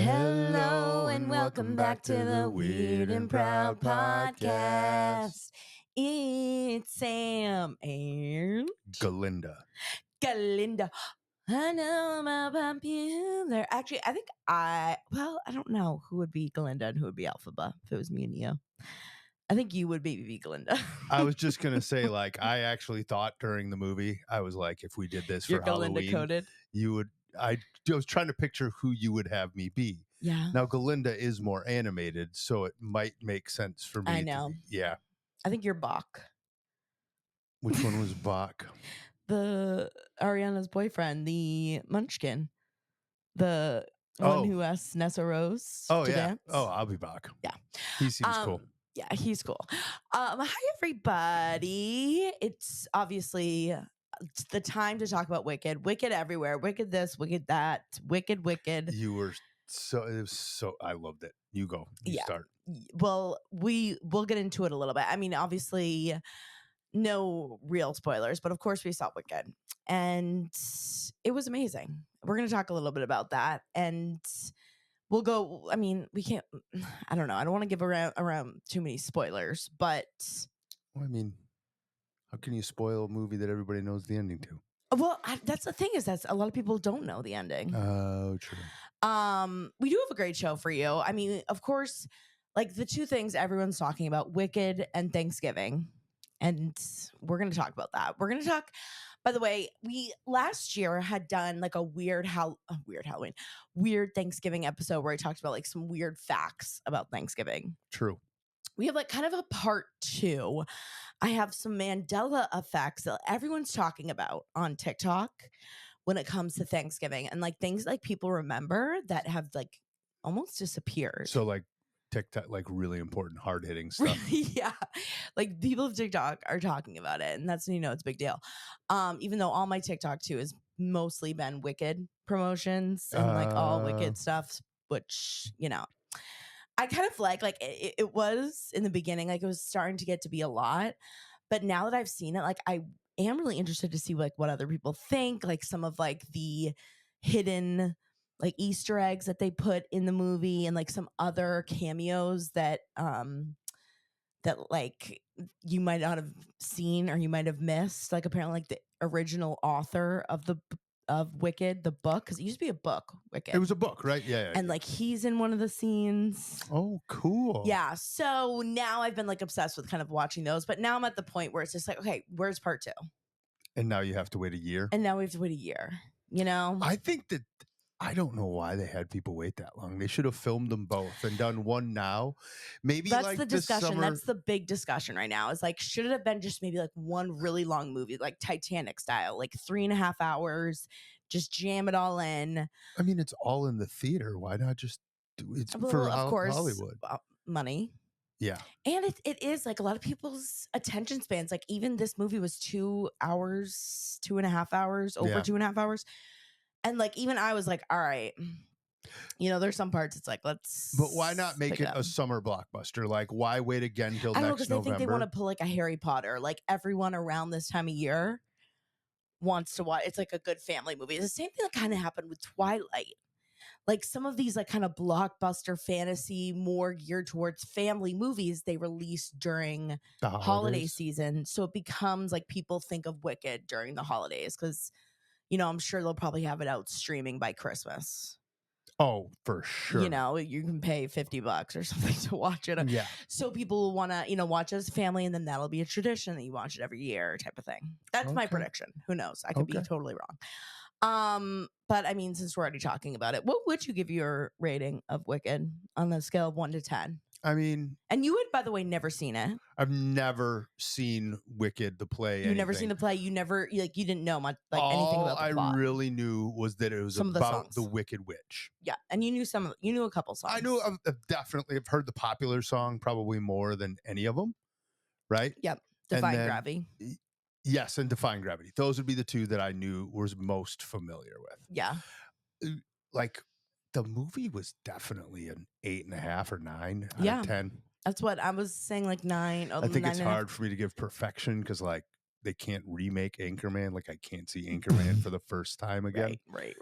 Hello and welcome back to the Weird and Proud podcast. It's Sam and Galinda. Galinda. I know I'm popular. Actually, I don't know who would be Galinda and who would be Alphaba if it was me and you. I think you would maybe be Galinda. I was just going to say, like, I actually thought during the movie, I was like, if we did this You're for Galinda Halloween, coded. you would, I was trying to picture who you would have me be. Yeah. Now, Galinda is more animated, so it might make sense for me. I know. Yeah. I think you're Bach. Which one was Bach? The Ariana's boyfriend, the Munchkin. The one who asked Nessa Rose to dance. Oh, I'll be Bach. Yeah. He seems cool. Yeah, he's cool. Hi, everybody. It's obviously the time to talk about Wicked. Wicked everywhere. Wicked this, Wicked that. Wicked. You were I loved it. You go. You start. Well, we'll get into it a little bit. I mean, obviously, no real spoilers, but of course we saw Wicked. And it was amazing. We're going to talk a little bit about that. And we'll go, I mean, we can't, I don't know. I don't want to give around too many spoilers, but. Well, I mean, how can you spoil a movie that everybody knows the ending to? Well, that's the thing is that a lot of people don't know the ending. Oh, true. We do have a great show for you. I mean, of course, like the two things everyone's talking about, Wicked and Thanksgiving. And we're going to talk about that. We're going to talk, by the way, we last year had done like a weird Thanksgiving episode where I talked about like some weird facts about Thanksgiving. True. We have like kind of a part 2. I have some Mandela effects that everyone's talking about on TikTok when it comes to Thanksgiving and like things like people remember that have like almost disappeared. So like TikTok, like really important, hard hitting stuff. Yeah. Like people of TikTok are talking about it. And that's, it's a big deal. Even though all my TikTok too has mostly been Wicked promotions and like all Wicked stuff, which, I kind of like it was in the beginning, like it was starting to get to be a lot. But now that I've seen it, like I am really interested to see like what other people think, like some of like the hidden like Easter eggs that they put in the movie and like some other cameos that like you might not have seen or you might have missed. Like apparently like the original author of Wicked, the book, because it used to be a book, Wicked. It was a book, right? Yeah. And like he's in one of the scenes. Oh, cool. Yeah. So now I've been like obsessed with kind of watching those, but now I'm at the point where it's just like, okay, where's part 2? And now you have to wait a year. And now we have to wait a year, I think that I don't know why they had people wait that long. They should have filmed them both and done one now. Maybe that's like the discussion. Summer... That's the big discussion right now. Is like, should it have been just maybe like one really long movie, like Titanic style, like 3.5 hours, just jam it all in? I mean, it's all in the theater. Why not just do it of course, Hollywood? Money. Yeah. And it is like a lot of people's attention spans. Like even this movie was 2 hours, 2.5 hours, over 2.5 hours. And like, even I was like, all right, there's some parts it's like, let's. But why not make it a summer blockbuster? Like, why wait again till next November? Because I think they want to pull like a Harry Potter. Like everyone around this time of year wants to watch. It's like a good family movie. It's the same thing that kind of happened with Twilight. Like some of these like kind of blockbuster fantasy, more geared towards family movies, they release during the holiday season. So it becomes like people think of Wicked during the holidays because, I'm sure they'll probably have it out streaming by Christmas. Oh, for sure. You can pay $50 or something to watch it. Yeah. So people will want to, watch it as a family, and then that'll be a tradition that you watch it every year type of thing. That's my prediction. Who knows? I could be totally wrong. But I mean, since we're already talking about it, what would you give your rating of Wicked on the scale of 1 to 10? I mean, and you had, by the way, never seen it. I've never seen Wicked the play. You've never seen the play. You never you didn't know much anything about the plot. I really knew was that it was about the Wicked Witch. Yeah, and you knew a couple songs. I knew I've definitely heard the popular song probably more than any of them, right? Yep, Defying Gravity. Yes, and Defying Gravity. Those would be the two that I knew was most familiar with. Yeah, like. The movie was definitely an 8.5 or 9 out of 10. That's what I was saying, like 9. I think it's hard for me to give perfection because, like, they can't remake Anchorman. Like I can't see Anchorman for the first time again. Right?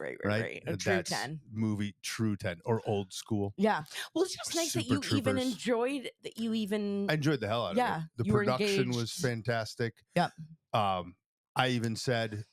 A true That's 10. movie True 10 or Old School. Yeah. Well, it's just nice that Super you even Troopers. enjoyed that you even I enjoyed the hell out of it. yeah, The you were production was engaged. fantastic. Yep. I even said,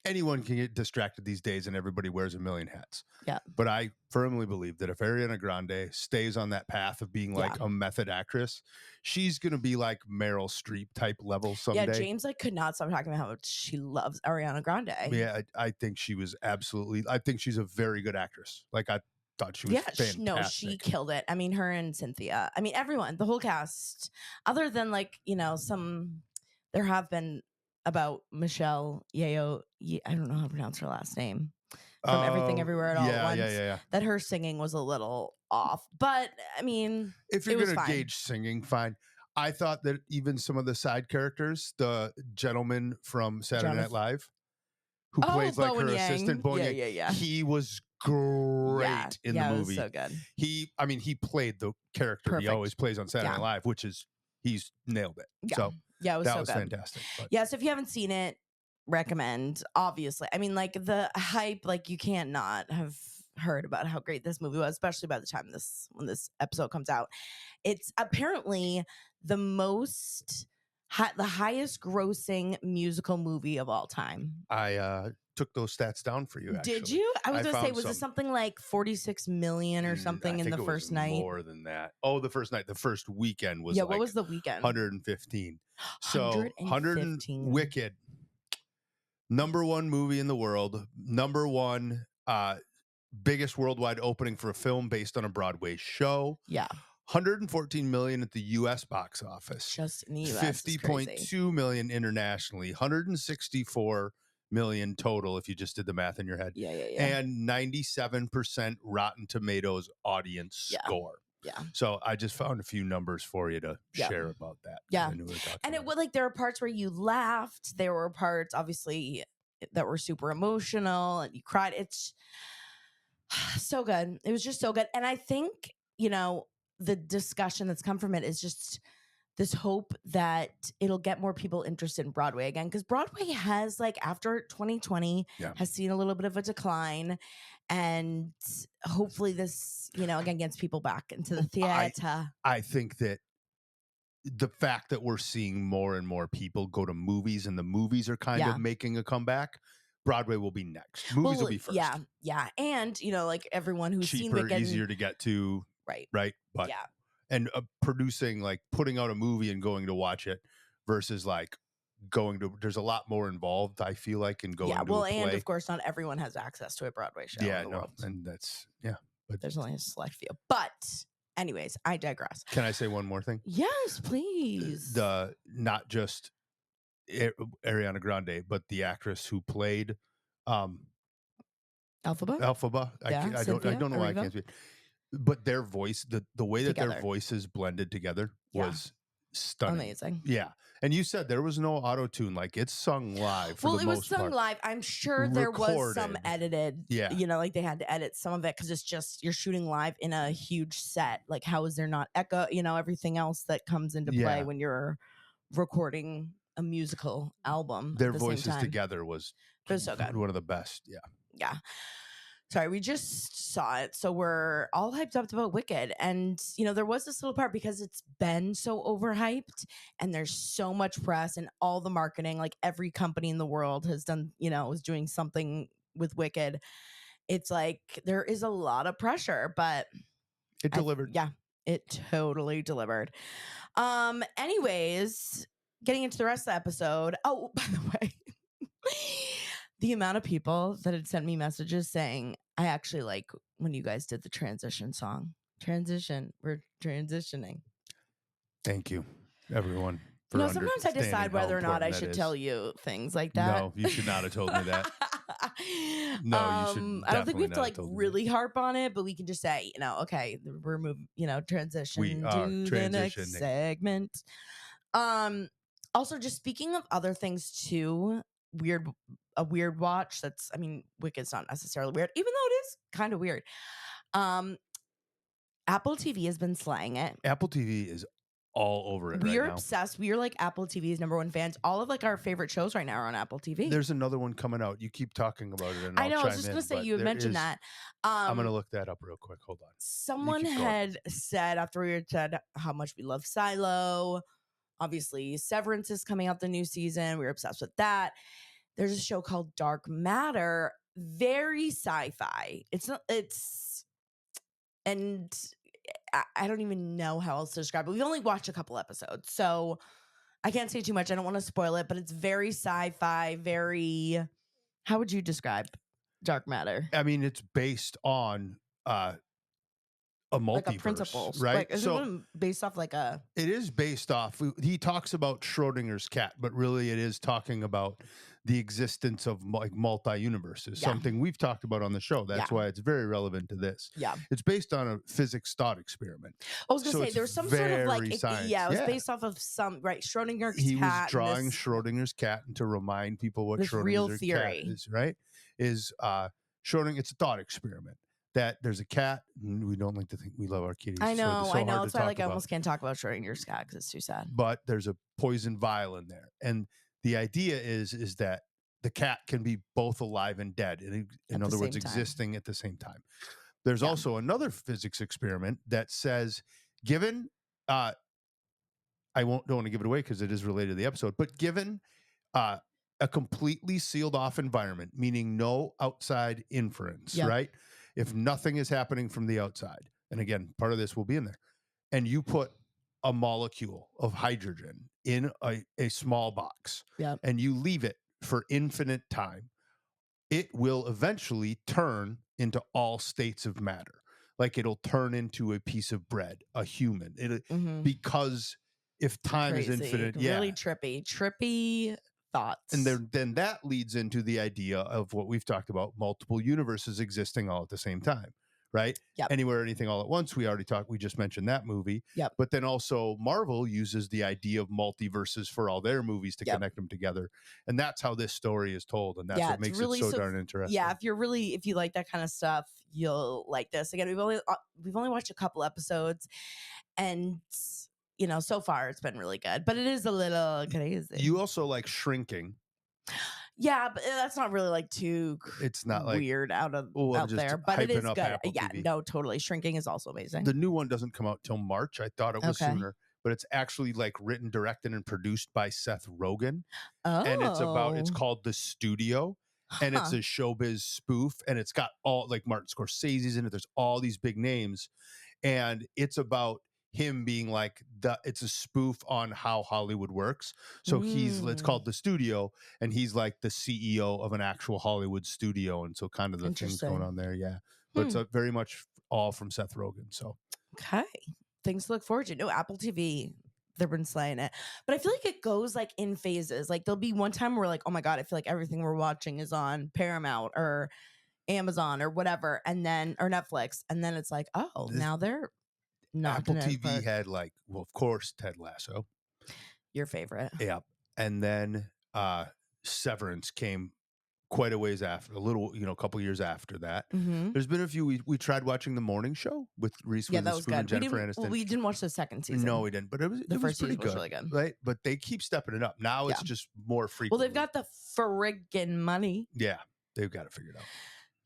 anyone can get distracted these days and everybody wears a million hats. Yeah. But I firmly believe that if Ariana Grande stays on that path of being like Yeah. a method actress, she's going to be like Meryl Streep type level Yeah, someday. James like could not stop talking about how much she loves Ariana Grande. Yeah, I think she was I think she's a very good actress. Like I thought she was fantastic. No, she killed it. I mean, her and Cynthia. I mean, everyone, the whole cast, other than like, there have been about Michelle Yeo. I don't know how to pronounce her last name from Everything Everywhere at All at Once. Yeah. That her singing was a little off. But I mean, if you're it was going to fine. gauge singing, fine. I thought that even some of the side characters, the gentleman from Saturday Night Live, who plays like her assistant, Bowen yeah. He was great in the movie. It was so good. He played the character Perfect. he always plays on Saturday Night Live, which is he's nailed it. Yeah. So yeah, it was that so was good. fantastic. But. Yeah, so if you haven't seen it, recommend. Obviously, I mean, like the hype, like you can't not have heard about how great this movie was, especially by the time when this episode comes out. It's apparently the highest grossing musical movie of all time. I took those stats down for you. Actually. Did you? I was going to say, was it something like 46 million or something in the first night? More than that. Oh, the first night, the first weekend was what was the weekend? 115. So 115. Wicked, number one movie in the world, number one biggest worldwide opening for a film based on a Broadway show. Yeah. 114 million at the U.S. box office. Just in the U.S. 50.2 million internationally. 164 million total if you just did the math in your head. Yeah. And 97% Rotten Tomatoes audience score. Yeah. So I just found a few numbers for you to share about that. Yeah. And it was like there were parts where you laughed. There were parts, obviously, that were super emotional and you cried. It's so good. It was just so good. And I think, the discussion that's come from it is just this hope that it'll get more people interested in Broadway again. Because Broadway has, like, after 2020, has seen a little bit of a decline. And hopefully this, again, gets people back into the theater. I think that the fact that we're seeing more and more people go to movies and the movies are kind of making a comeback, Broadway will be next. Movies will be first. Yeah. And, like everyone who's cheaper, seen Wicked, easier to get to. Right. But and producing, like putting out a movie and going to watch it versus like there's a lot more involved, I feel like, in going to a play. And of course not everyone has access to a Broadway show in the world. And that's but there's only a select few. But anyways, I digress. Can I say one more thing? Yes, please. Not just Ariana Grande, but the actress who played Elphaba. I don't know why I can't speak. But their voice, the way that their voices blended together was stunning. Amazing. Yeah. And you said there was no auto-tune, like it's sung live for the most part. Well, it was sung live. I'm sure there was some edited, like they had to edit some of it because it's just you're shooting live in a huge set. Like how is there not echo, everything else that comes into play when you're recording a musical album. Their voices together was so good. One of the best. Yeah. Sorry, we just saw it. So we're all hyped up about Wicked. And, there was this little part because it's been so overhyped and there's so much press and all the marketing, like every company in the world has done, was doing something with Wicked. It's like there is a lot of pressure, but it delivered. It totally delivered. Anyways, getting into the rest of the episode. Oh, by the way. The amount of people that had sent me messages saying, I actually like when you guys did the transition song. We're transitioning. Thank you, everyone. Sometimes I decide whether or not I should tell you things like that. No, you should not have told me that. No, you should. I don't think we have to like really harp on it, but we can just say, okay, we're moving, transition to the next segment. Also, just speaking of other things too, a weird watch that's, Wicked's not necessarily weird, even though it is kind of weird. Apple TV has been slaying it. Apple TV is all over it We right are now. obsessed. We are like Apple TV's #1 fans. All of like our favorite shows right now are on Apple TV. There's another one coming out. You keep talking about it, and I I'll know. I was chime just in. gonna say But you had there mentioned is. that. I'm gonna look that up real quick. Hold on. Someone keep going. had said after we had said how much we love Silo. Obviously, Severance is coming out the new season. We were obsessed with that. There's a show called Dark Matter. Very sci-fi. And I don't even know how else to describe it. We've only watched a couple episodes, so I can't say too much. I don't want to spoil it, but it's very sci-fi, very. How would you describe Dark Matter? I mean, it's based on a Like a multiverse, principles, right? like isn't it based off like a? It is based off. He talks about Schrodinger's cat, but really, it is talking about the existence of like multi-universes. Yeah. Something we've talked about on the show. That's Yeah. why it's very relevant to this. Yeah. It's based on a physics thought experiment. I was gonna So say it's there's some sort of like very science. yeah, it was based off of some right Schrodinger's He was cat. drawing Schrodinger's cat, and to remind people what this real Schrodinger's cat theory. is, right? Is Schrodinger? It's a thought experiment that there's a cat, and we don't like to think we love our kitties. I know, so it's so I know. hard It's to why talk like I about. almost can't talk about Schrodinger's cat because it's too sad. But there's a poison vial in there, and the idea is that the cat can be both alive and dead, and in other words, existing at the same time. There's also another physics experiment that says, given, I don't want to give it away because it is related to the episode, but given a completely sealed off environment, meaning no outside inference, right? If nothing is happening from the outside, and again, part of this will be in there, and you put a molecule of hydrogen in a small box, and you leave it for infinite time, it will eventually turn into all states of matter. Like it'll turn into a piece of bread, a human. Because if time is infinite, really trippy thoughts. And then that leads into the idea of what we've talked about, multiple universes existing all at the same time, right? Anywhere, Anything, All at Once. We just mentioned that movie. But then also Marvel uses the idea of multiverses for all their movies to connect them together. And that's how this story is told. And that's what makes it so darn interesting. Yeah, if you like that kind of stuff, you'll like this. Again, we've only watched a couple episodes, and so far it's been really good, but it is a little crazy. You also like Shrinking. Yeah, but that's not really like too. It's not weird out there, but it is good. Apple yeah, TV. no, totally. Shrinking is also amazing. The new one doesn't come out till March. I thought it was sooner, but it's actually like written, directed, and produced by Seth Rogen. And it's called The Studio. And it's a showbiz spoof, and it's got all like Martin Scorsese's in it. There's all these big names, and it's about him being like it's a spoof on how Hollywood works. So it's called The Studio, and he's like the CEO of an actual Hollywood studio, and so kind of the things going on there. Yeah, but it's very much all from Seth Rogen. So things to look forward to. No, Apple TV, they've been slaying it, but I feel like it goes like in phases. Like there'll be one time where like, oh my god, I feel like everything we're watching is on Paramount or Amazon or whatever, and then or Netflix, and then it's like, now they're Apple TV had like, well, of course, Ted Lasso, your favorite. Yeah, and then Severance came quite a ways after, a couple years after that. There's been a few. We tried watching The Morning Show with Reese Witherspoon and Jennifer Aniston. We didn't watch the second season. No, we didn't. But it was first pretty season good, was really good, right? But they keep stepping it up. Now it's just more frequent. Well, they've got the friggin' money. Yeah, they've got it figured out.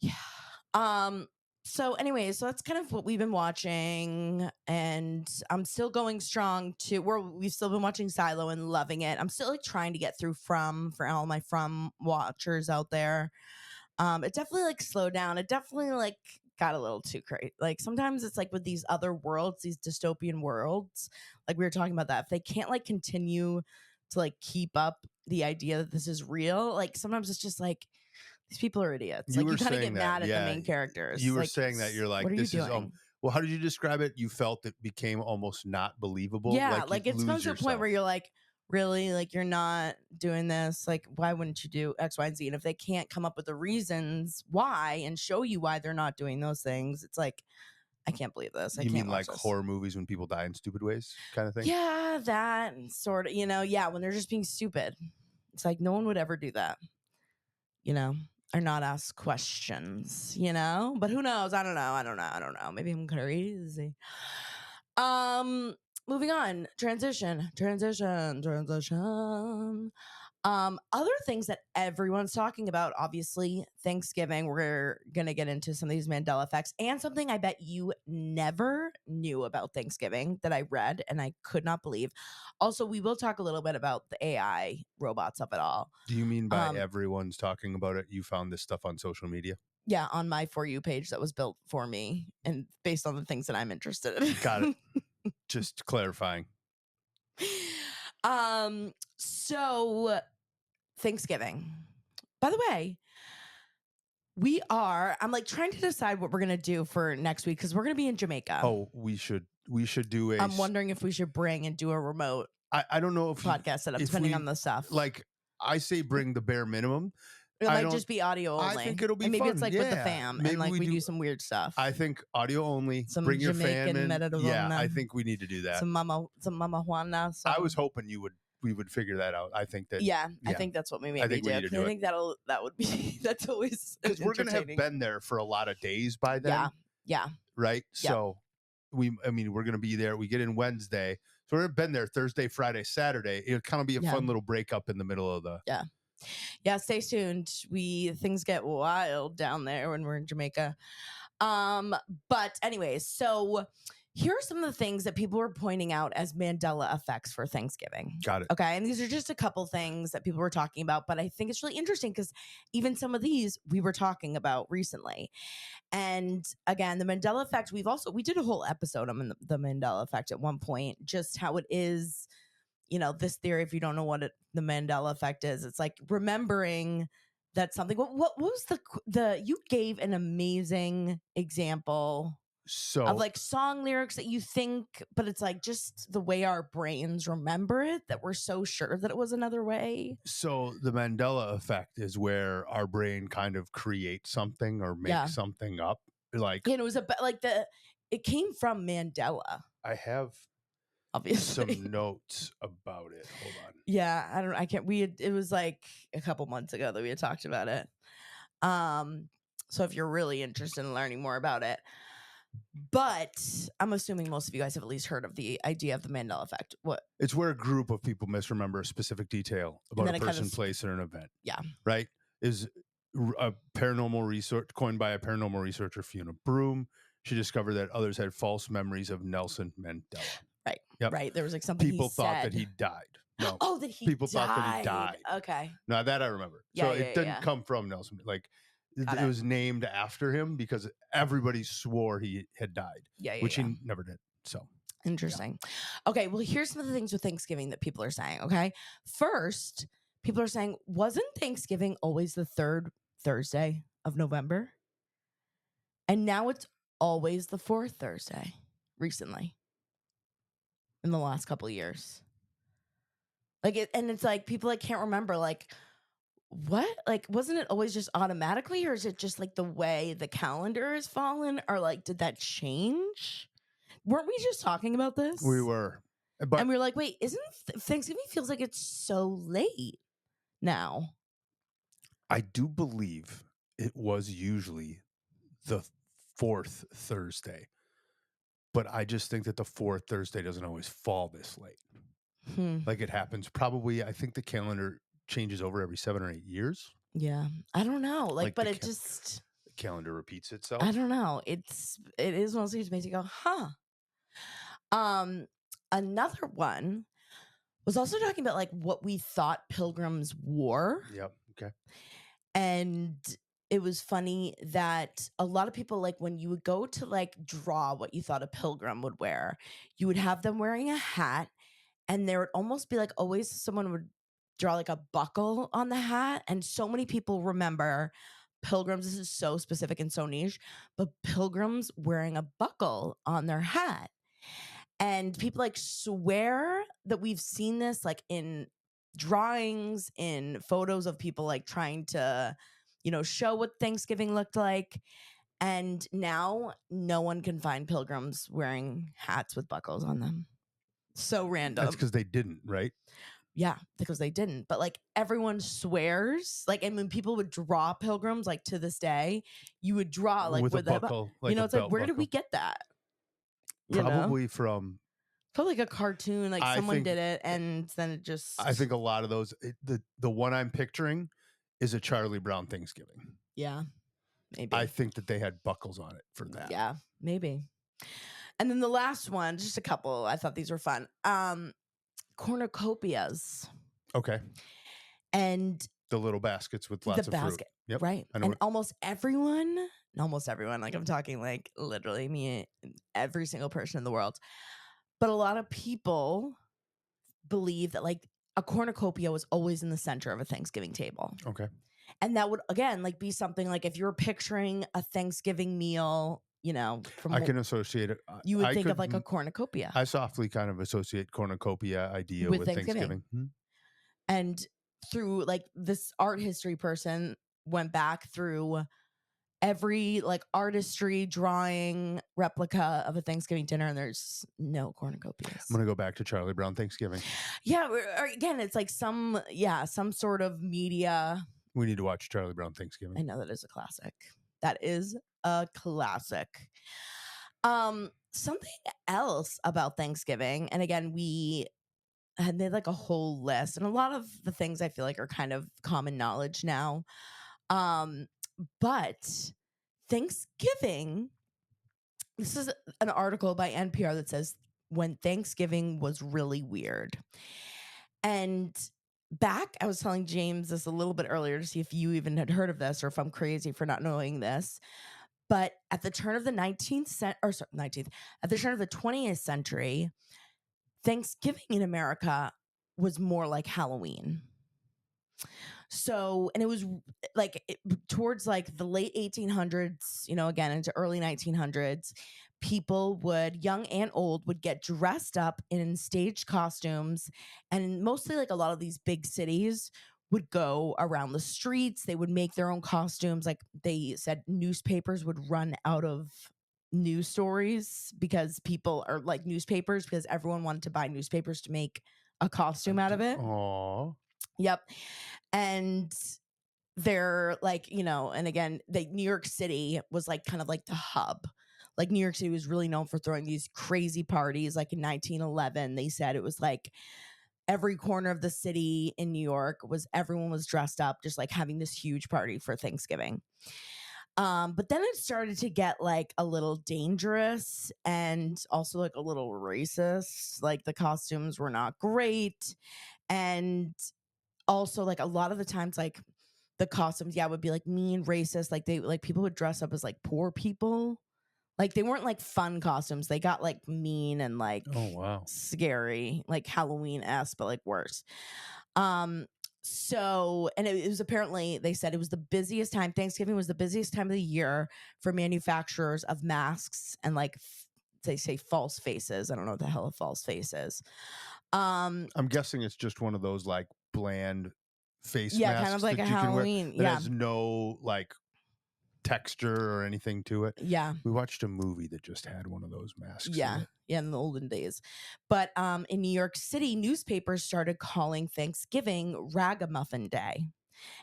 Yeah. So anyways, so that's kind of what we've been watching, and I'm still going strong we've still been watching Silo and loving it. I'm still like trying to get through for all my From watchers out there. It definitely like slowed down. It definitely like got a little too crazy. Like sometimes it's like with these other worlds, these dystopian worlds, like we were talking about that, if they can't like continue to like keep up the idea that this is real, like sometimes it's just like, these people are idiots. You kind of get mad at the main characters. You were saying that you're like, what are this you is doing? well, how did you describe it? You felt it became almost not believable. Yeah, like it's comes to a point where you're like, really, like you're not doing this. Like, why wouldn't you do X, Y, and Z? And if they can't come up with the reasons why and show you why they're not doing those things, it's like, I can't believe this. I you can't mean like this. Horror movies when people die in stupid ways, kind of thing? Yeah, that sort of. Yeah, when they're just being stupid. It's like no one would ever do that. Or not ask questions, but who knows? I don't know. Maybe I'm crazy. moving on. Transition. Other things that everyone's talking about, obviously, Thanksgiving. We're going to get into some of these Mandela effects and something I bet you never knew about Thanksgiving that I read and I could not believe. Also, we will talk a little bit about the AI robots of it all. Do you mean by everyone's talking about it? You found this stuff on social media? Yeah, on my For You page that was built for me and based on the things that I'm interested in. Got it. Just clarifying. So Thanksgiving. By the way, I'm like trying to decide what we're gonna do for next week because we're gonna be in Jamaica. Oh, we should do a. I'm wondering if we should bring and do a remote I don't know if podcast setup, depending on the stuff. Like I say, bring the bare minimum. It might just be audio only. I think it'll be and maybe fun. It's like with the fam, maybe and like we do some weird stuff. I think audio only. Some bring your Jamaican fam in. Yeah, I them. think we need to do that. Some Mama Juana. I was hoping we would figure that out. I think that. Yeah, I think that's what we maybe do. We do I think that would be that's always because we're gonna have been there for a lot of days by then. Yeah. Right. Yeah. So we're gonna be there. We get in Wednesday, so we're been there Thursday, Friday, Saturday. It'll kind of be a fun little breakup in the middle of the. Yeah. Stay tuned. Things get wild down there when we're in Jamaica. But anyways, so here are some of the things that people were pointing out as Mandela effects for Thanksgiving. Got it. Okay. And these are just a couple things that people were talking about, but I think it's really interesting because even some of these we were talking about recently. And again, the Mandela effect, we did a whole episode on the Mandela effect at one point, just how it is, this theory, if you don't know what the Mandela effect is, it's like remembering that something, what was you gave an amazing example of like song lyrics that you think, but it's like just the way our brains remember it that we're so sure that it was another way. So the Mandela effect is where our brain kind of creates something or makes something up. Like, and it was it came from Mandela. I have obviously some notes about it. Hold on. Yeah, it was like a couple months ago that we had talked about it. So if you're really interested in learning more about it. But I'm assuming most of you guys have at least heard of the idea of the Mandela effect. What? It's where a group of people misremember a specific detail about a person, place, or an event. Yeah. Right? Is a paranormal research coined by a paranormal researcher, Fiona Broom. She discovered that others had false memories of Nelson Mandela. Right. Yep. Right. There was like something people thought that he died. No. Oh, that he people died. thought that he died. Okay. No, that I remember. Yeah, so it didn't come from Nelson. Like it was named after him because everybody swore he had died. Which he never did. So interesting. Yeah. Okay. Well, here's some of the things with Thanksgiving that people are saying. Okay. First, people are saying, wasn't Thanksgiving always the third Thursday of November? And now it's always the fourth Thursday recently in the last couple of years. And it's like people like can't remember like what? Like wasn't it always just automatically, or is it just like the way the calendar is fallen, or like did that change? Weren't we just talking about this? We were. And we were like, wait, isn't Thanksgiving feels like it's so late now? I do believe it was usually the fourth Thursday. But I just think that the fourth Thursday doesn't always fall this late. Like it happens probably, I think the calendar changes over every 7 or 8 years. Yeah. I don't know. But it the calendar repeats itself. I don't know. It is one of those things that makes you go, huh. Another one was also talking about like what we thought pilgrims wore. Yep. Okay. And it was funny that a lot of people, like when you would go to like draw what you thought a pilgrim would wear, you would have them wearing a hat, and there would almost be like always someone would draw like a buckle on the hat. And so many people remember pilgrims. This is so specific and so niche, but pilgrims wearing a buckle on their hat. And people like swear that we've seen this like in drawings, in photos of people like trying to, show what Thanksgiving looked like. And now no one can find pilgrims wearing hats with buckles on them. So random. That's because they didn't, right? Yeah, because they didn't. But like everyone swears, like, and when people would draw pilgrims, like to this day, you would draw like with a buckle, it's like, where did we get that? Probably from Probably like a cartoon, like someone did it, and then it just. I think a lot of those. The one I'm picturing is a Charlie Brown Thanksgiving. Yeah, maybe. I think that they had buckles on it for that. Yeah, maybe. And then the last one, just a couple. I thought these were fun. Cornucopias. Okay. And the little baskets with lots of fruit. Yep. Right. And almost everyone, like I'm talking like literally me, every single person in the world. But a lot of people believe that like a cornucopia was always in the center of a Thanksgiving table. Okay. And that would, again, like be something like if you're picturing a Thanksgiving meal, I can associate it. You would think of like a cornucopia. I softly kind of associate cornucopia idea with Thanksgiving. And through like this art history person went back through every like artistry drawing replica of a Thanksgiving dinner, and there's no cornucopias. I'm gonna go back to Charlie Brown Thanksgiving. Yeah, again, it's like some sort of media. We need to watch Charlie Brown Thanksgiving. I know, that is a classic. That is a classic. Something else about Thanksgiving, and again, we had made like a whole list, and a lot of the things I feel like are kind of common knowledge now. But Thanksgiving, this is an article by NPR that says when Thanksgiving was really weird. And I was telling James this a little bit earlier to see if you even had heard of this or if I'm crazy for not knowing this. But at the turn of the 19th, at the turn of the 20th century, Thanksgiving in America was more like Halloween. So, and it was like towards like the late 1800s, again into early 1900s, people young and old, would get dressed up in stage costumes, and mostly like a lot of these big cities would go around the streets. They would make their own costumes. Like they said, newspapers would run out of news stories because people are like newspapers, because everyone wanted to buy newspapers to make a costume out of it. Aww. Yep. And they're like, and again, New York City was like kind of like the hub. Like New York City was really known for throwing these crazy parties. Like in 1911, they said it was like every corner of the city in New York everyone was dressed up, just like having this huge party for Thanksgiving. But then it started to get like a little dangerous and also like a little racist. Like the costumes were not great. And also like a lot of the times, like the costumes, would be like mean, racist. Like people would dress up as like poor people. Like they weren't like fun costumes. They got like mean and like, oh wow, scary, like Halloween-esque, but like worse. So, and it was apparently, they said it was the busiest time. Thanksgiving was the busiest time of the year for manufacturers of masks and like they say false faces. I don't know what the hell a false face is. I'm guessing it's just one of those like bland face masks. Yeah, kind of like a Halloween. That has no like texture or anything to it. Yeah. We watched a movie that just had one of those masks. Yeah. In the olden days. But in New York City, newspapers started calling Thanksgiving Ragamuffin Day.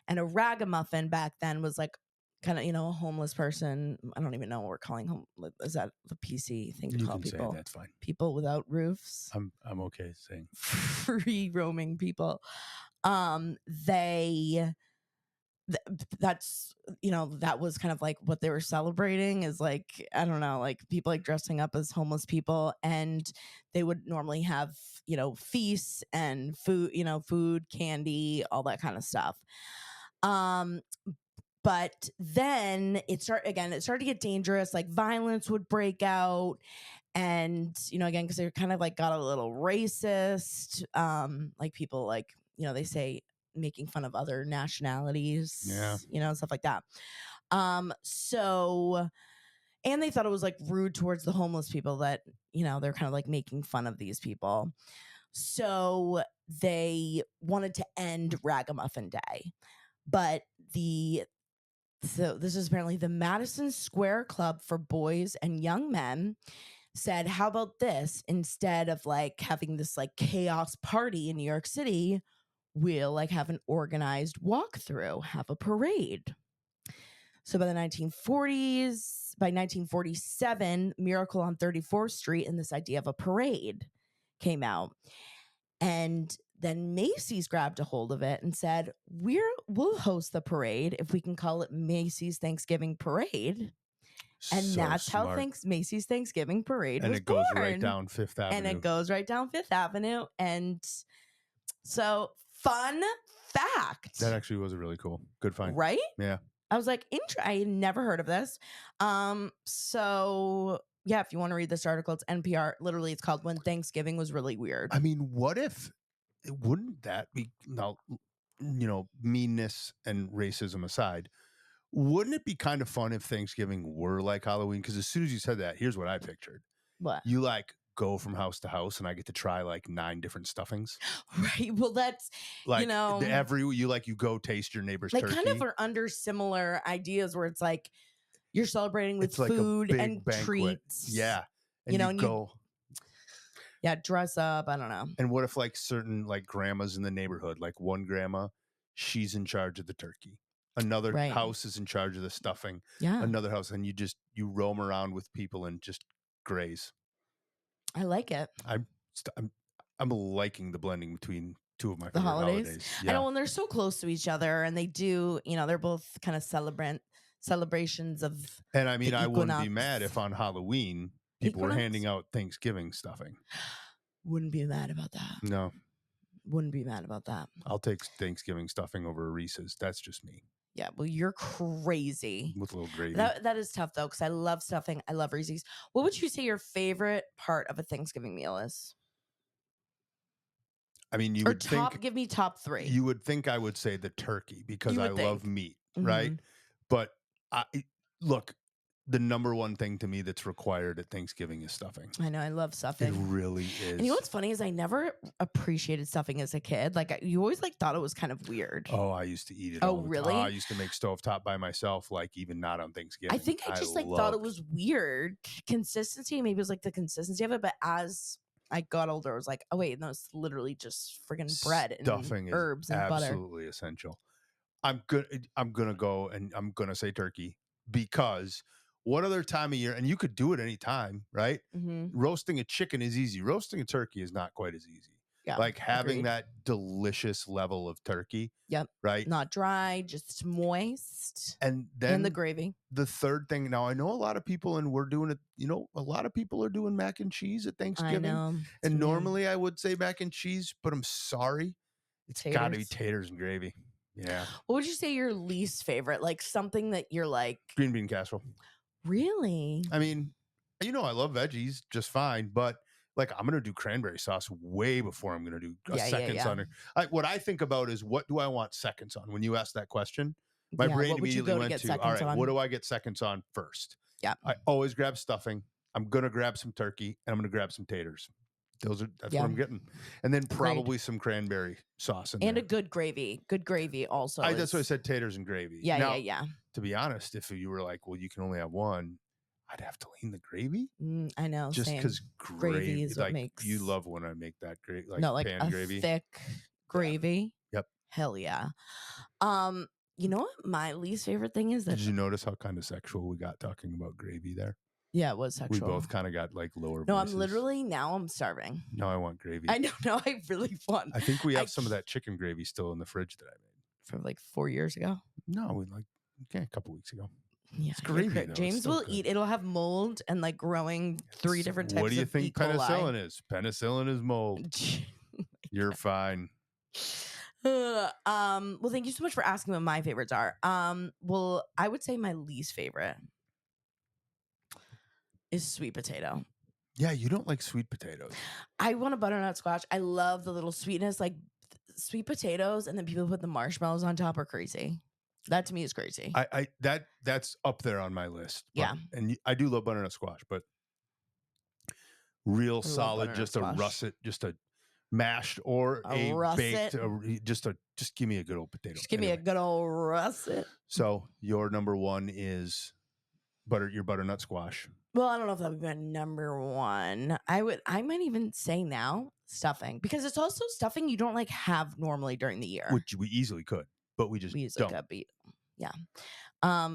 And a ragamuffin back then was like kind of, a homeless person. I don't even know what we're calling home. Is that the PC thing to call people? Say that's fine. People without roofs. I'm okay saying free roaming people. That's that was kind of like what they were celebrating, is like, I don't know, like people like dressing up as homeless people, and they would normally have feasts and food, candy, all that kind of stuff. But then it started to get dangerous. Like violence would break out, and again, because they kind of like got a little racist, like people like they say making fun of other nationalities, stuff like that. So, and they thought it was like rude towards the homeless people that they're kind of like making fun of these people. So they wanted to end Ragamuffin Day, but so this is apparently the Madison Square Club for Boys and Young Men said, how about this? Instead of like having this like chaos party in New York City, we'll like have an organized walkthrough, have a parade. So by 1947, Miracle on 34th Street and this idea of a parade came out. And then Macy's grabbed a hold of it and said, we'll host the parade if we can call it Macy's Thanksgiving Parade. And So that's how smart. Macy's Thanksgiving Parade And was it goes born. right down Fifth Avenue. And it goes right down Fifth Avenue. And so, fun fact. That actually was a really cool. Good find. Right? Yeah. I was like, I had never heard of this. So yeah, if you want to read this article, it's NPR. Literally, it's called When Thanksgiving Was Really Weird. I mean, what if, wouldn't that be, now, meanness and racism aside, wouldn't it be kind of fun if Thanksgiving were like Halloween? Because as soon as you said that, here's what I pictured. What? You like go from house to house and I get to try like 9 different stuffings. Right. Well, that's, like, you go taste your neighbor's turkey. Kind of are under similar ideas where it's like you're celebrating with food and banquet. Treats. Yeah. And you go. Yeah, dress up. I don't know. And what if like certain like grandmas in the neighborhood, like one grandma, she's in charge of the turkey. Another house is in charge of the stuffing. Yeah. Another house. And you roam around with people and just graze. I like it. I'm liking the blending between two of my favorite holidays. Yeah. I know, and they're so close to each other, and they do, they're both kind of celebrations of. And I mean, I wouldn't be mad if on Halloween people were handing out Thanksgiving stuffing. Wouldn't be mad about that. No. Wouldn't be mad about that. I'll take Thanksgiving stuffing over a Reese's. That's just me. Yeah, well, you're crazy. With a little gravy. That is tough, though, because I love stuffing. I love Reese's. What would you say your favorite part of a Thanksgiving meal is? I mean, give me top 3. You would think I would say the turkey because I love meat, right? But look, the number one thing to me that's required at Thanksgiving is stuffing. I know, I love stuffing. It really is. And you know what's funny is I never appreciated stuffing as a kid. Like you always thought it was kind of weird. Oh, I used to eat it. Oh, really? I used to make stovetop by myself, like even not on Thanksgiving. I think I just thought it was weird. Consistency, maybe it was like the consistency of it, but as I got older, I was like, oh wait, no, it's literally just friggin' bread and stuffing herbs and butter. Absolutely essential. I'm gonna go and I'm gonna say turkey because what other time of year, and you could do it anytime, right? Roasting a chicken is easy. Roasting a turkey is not quite as easy. Yeah, like having that delicious level of turkey. Yep. Right. Not dry, just moist. And then the gravy. The third thing. Now I know a lot of people, and we're doing it. A lot of people are doing mac and cheese at Thanksgiving. I know. And normally I would say mac and cheese, but I'm sorry, it's got to be taters and gravy. Yeah. What would you say your least favorite? Like something that you're like green bean casserole. Really? I mean, I love veggies just fine, but like I'm gonna do cranberry sauce way before I'm gonna do seconds on it. What I think about is what do I want seconds on? When you ask that question, my brain immediately went to all right, what do I get seconds on first? Yeah. I always grab stuffing. I'm gonna grab some turkey and I'm gonna grab some taters. That's what I'm getting. And then probably some cranberry sauce in there. And a good gravy. Good gravy also. That's why I said taters and gravy. Yeah, now, yeah. To be honest, if you were like, well, you can only have one, I'd have to lean the gravy. I know. Just because gravy is what makes. You love when I make that great, like pan gravy. Thick gravy. Yeah. Yep. Hell yeah. You know what my least favorite thing is? Did you notice how kind of sexual we got talking about gravy there? Yeah, it was sexual. We both kind of got like lower No, voices. I'm starving. No, I want gravy. I know. No, I really want. I think we have some of that chicken gravy still in the fridge that I made. From like 4 years ago? No, a couple weeks ago. Yeah, it's gravy. James will eat. It'll have mold and like growing 3 different types of What do you think penicillin is? Penicillin is mold. You're fine. Well, thank you so much for asking what my favorites are. Well, I would say my least favorite is sweet potato. Yeah, you don't like sweet potatoes. I want a butternut squash. I love the little sweetness, like sweet potatoes, and then people put the marshmallows on top are crazy. That to me is crazy. That's up there on my list. Yeah, and I do love butternut squash, but real solid, just a russet, just a mashed or a baked, just give me a good old potato. Just give me a good old russet. So your number one is your butternut squash. Well, I don't know if that would be my number one. I might even say now stuffing, because it's also stuffing you don't like have normally during the year, which we easily could, but we don't. Yeah.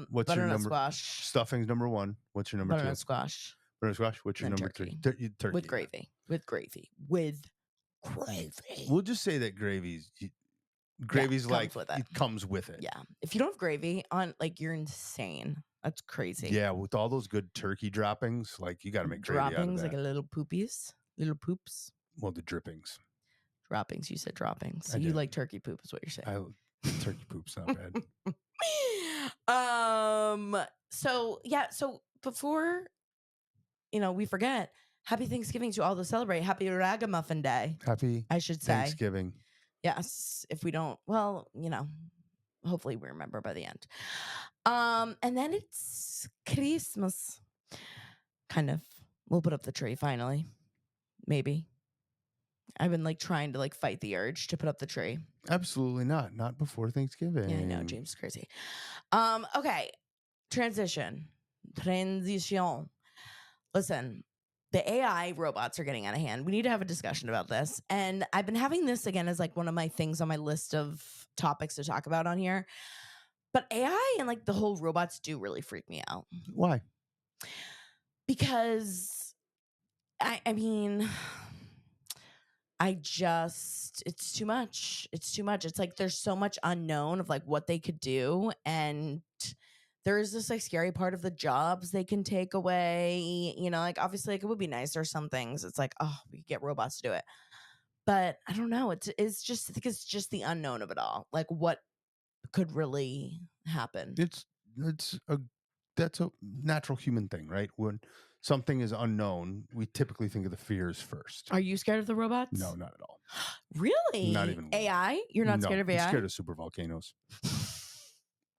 What's your number? Squash. Stuffing's number one. What's your number two? Butternut squash. Butternut squash. What's your number turkey. 3? Turkey with gravy. with gravy. With gravy. We'll just say that gravy's like comes with it. it comes with it. Yeah. If you don't have gravy on, like, you're insane. That's crazy. Yeah, with all those good turkey droppings, like you got to make gravy out of Droppings, that. like a little poopies, little poops. Well, the drippings. Droppings. You said droppings. So I you did. like turkey poop, is what you're saying. Turkey poop's not bad. So yeah. So before we forget. Happy Thanksgiving to all those celebrate. Happy Ragamuffin Day. Happy I should say. Thanksgiving. Yes. If we don't, well, hopefully we remember by the end. And then it's Christmas. Kind of. We'll put up the tree finally. Maybe. I've been trying to fight the urge to put up the tree. Absolutely not. Not before Thanksgiving. Yeah, I know. James is crazy. Okay. Transition. Listen, the AI robots are getting out of hand. We need to have a discussion about this. And I've been having this again as one of my things on my list of topics to talk about on here. But AI and the whole robots do really freak me out. Why? Because I mean, it's too much. It's too much. It's there's so much unknown of what they could do. And there is this scary part of the jobs they can take away. Obviously it would be nice. There's some things it's oh, we could get robots to do it. But I don't know. It's just, I think it's just the unknown of it all. What could really happen. That's a natural human thing, right? When something is unknown, we typically think of the fears first. Are you scared of the robots? No, not at all. Really? Not even AI? You're not scared of AI? I'm scared of super volcanoes,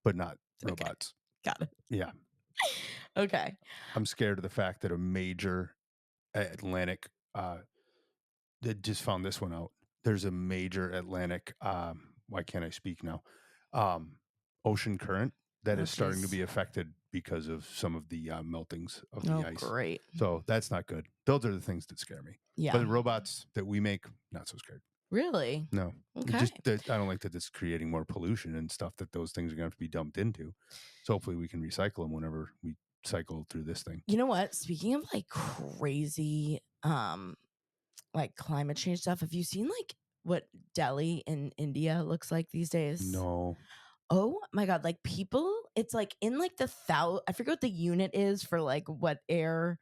but not robots. Got it. Yeah. Okay. I'm scared of the fact that a major Atlantic, they just found this one out. There's a major Atlantic, why can't I speak now? Ocean current that is starting to be affected because of some of the meltings of the ice. Great. So that's not good. Those are the things that scare me. Yeah. But the robots that we make, not so scared. Really? No. Okay. I don't like that it's creating more pollution and stuff that those things are going to have to be dumped into. So hopefully we can recycle them whenever we cycle through this thing. You know what? Speaking of crazy climate change stuff, have you seen what Delhi in India looks like these days? No. Oh my God. People, it's in the I forget what the unit is for what air.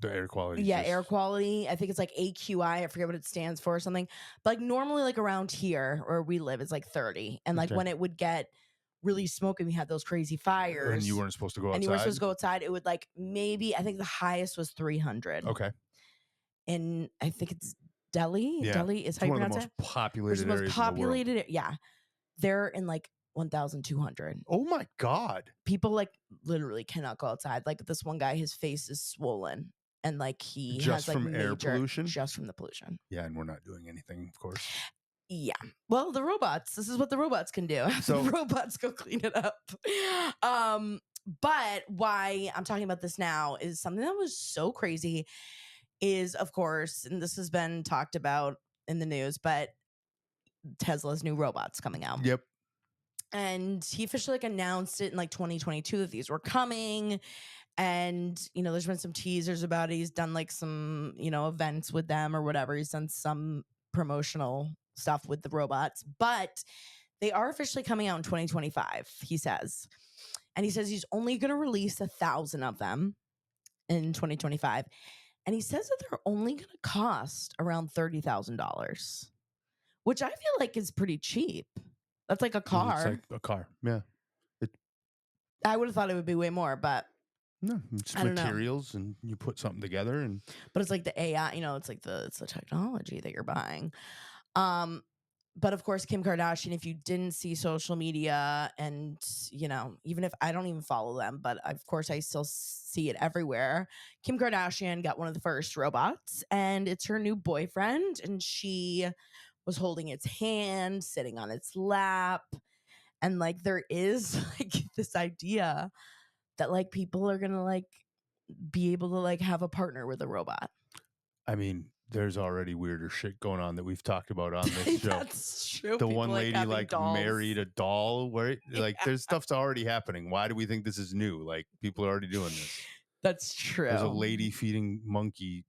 The air quality. Yeah, air quality. I think it's AQI. I forget what it stands for or something. But normally around here where we live, it's 30. And when it would get really smoky, we had those crazy fires. And you weren't supposed to go outside? And you weren't supposed to go outside. It would maybe, I think the highest was 300. Okay. And I think it's Delhi. Yeah. Delhi is how you pronounce it? One of the most populated areas in the world. Yeah. They're in 1,200. Oh my God. People literally cannot go outside. This one guy, his face is swollen. And he just has from air pollution? Just from the pollution. Yeah, and we're not doing anything, of course. Yeah. Well, the robots. This is what the robots can do. So the robots go clean it up. But why I'm talking about this now is something that was so crazy is, of course, and this has been talked about in the news, but Tesla's new robots coming out. Yep. And he officially announced it in 2022 that these were coming. And, there's been some teasers about it. He's done some, events with them or whatever. He's done some promotional stuff with the robots, but they are officially coming out in 2025, he says. And he says he's only going to release 1,000 of them in 2025. And he says that they're only going to cost around $30,000, which I feel is pretty cheap. That's a car. It's a car. Yeah. I would have thought it would be way more, but no, it's materials and you put something together but it's the AI, it's it's the technology that you're buying. But of course, Kim Kardashian, if you didn't see social media and, even if I don't even follow them, but of course I still see it everywhere. Kim Kardashian got one of the first robots and it's her new boyfriend. And she was holding its hand, sitting on its lap. And there is this idea that people are going to be able to have a partner with a robot. I mean, there's already weirder shit going on that we've talked about on this show. That's true. The People one lady married a doll where there's stuff's already happening. Why do we think this is new? People are already doing this. That's true. There's a lady feeding monkey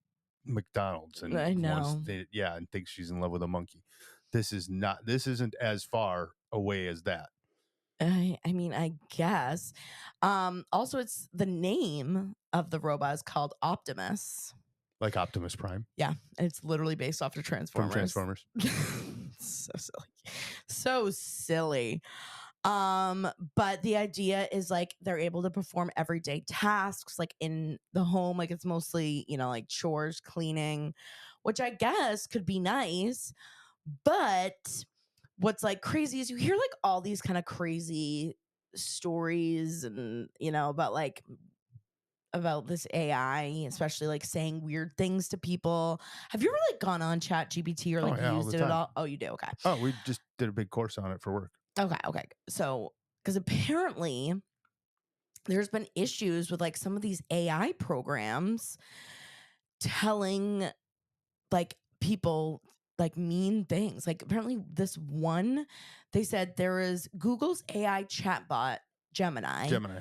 McDonald's and I wants know. and thinks she's in love with a monkey. This isn't as far away as that. I mean, I guess. Also, it's the name of the robot is called Optimus. Like Optimus Prime Yeah, it's literally based off of from Transformers. Transformers. So silly. So silly. But the idea is like they're able to perform everyday tasks like in the home, like it's mostly, like chores, cleaning, which I guess could be nice. But what's like crazy is you hear like all these kind of crazy stories and about this AI, especially like saying weird things to people. Have you ever like gone on Chat GPT or Oh like yeah, all the used it at time. all? Oh, you do? Okay. Oh, we just did a big course on it for work. Okay. So because apparently there's been issues with like some of these AI programs telling like people like mean things. Like apparently this one, they said there is Google's AI chatbot Gemini Gemini.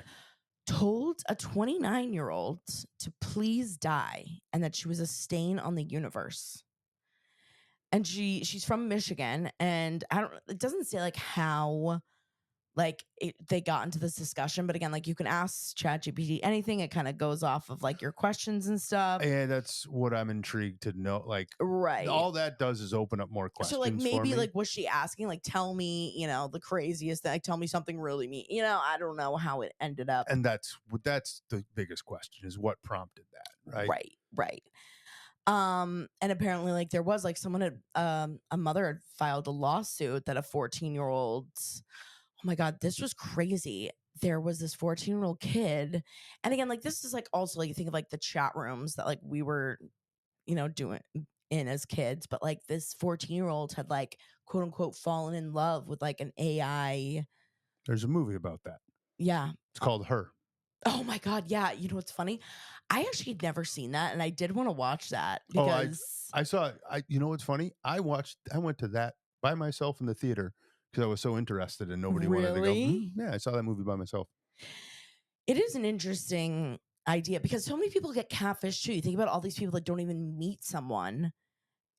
told a 29-year-old to please die and that she was a stain on the universe. And she's from Michigan, and it doesn't say like how they got into this discussion, but again, like you can ask ChatGPT anything. It kind of goes off of like your questions and stuff. And that's what I'm intrigued to know. Like, Right. all that does is open up more So like questions for maybe me. like was she asking like tell me, the craziest thing, like tell me something really mean. I don't know how it ended up. And that's the biggest question is what prompted that, right? Right. And apparently like there was like someone had a mother had filed a lawsuit that a 14-year-old, oh my God, this was crazy. There was this 14-year-old kid. And again, like this is like also like you think of like the chat rooms that like we were, doing in as kids, but like this 14-year-old had like quote unquote fallen in love with like an AI. There's a movie about that. Yeah. It's called Her. Oh my God. Yeah. You know what's funny? I actually had never seen that. And I did want to watch that Oh, because I saw it. You know what's funny? I went to that by myself in the theater because I was so interested and nobody wanted to go. really Yeah, I saw that movie by myself. it is an interesting idea because so many people get catfish too. You think about all these people that don't even meet someone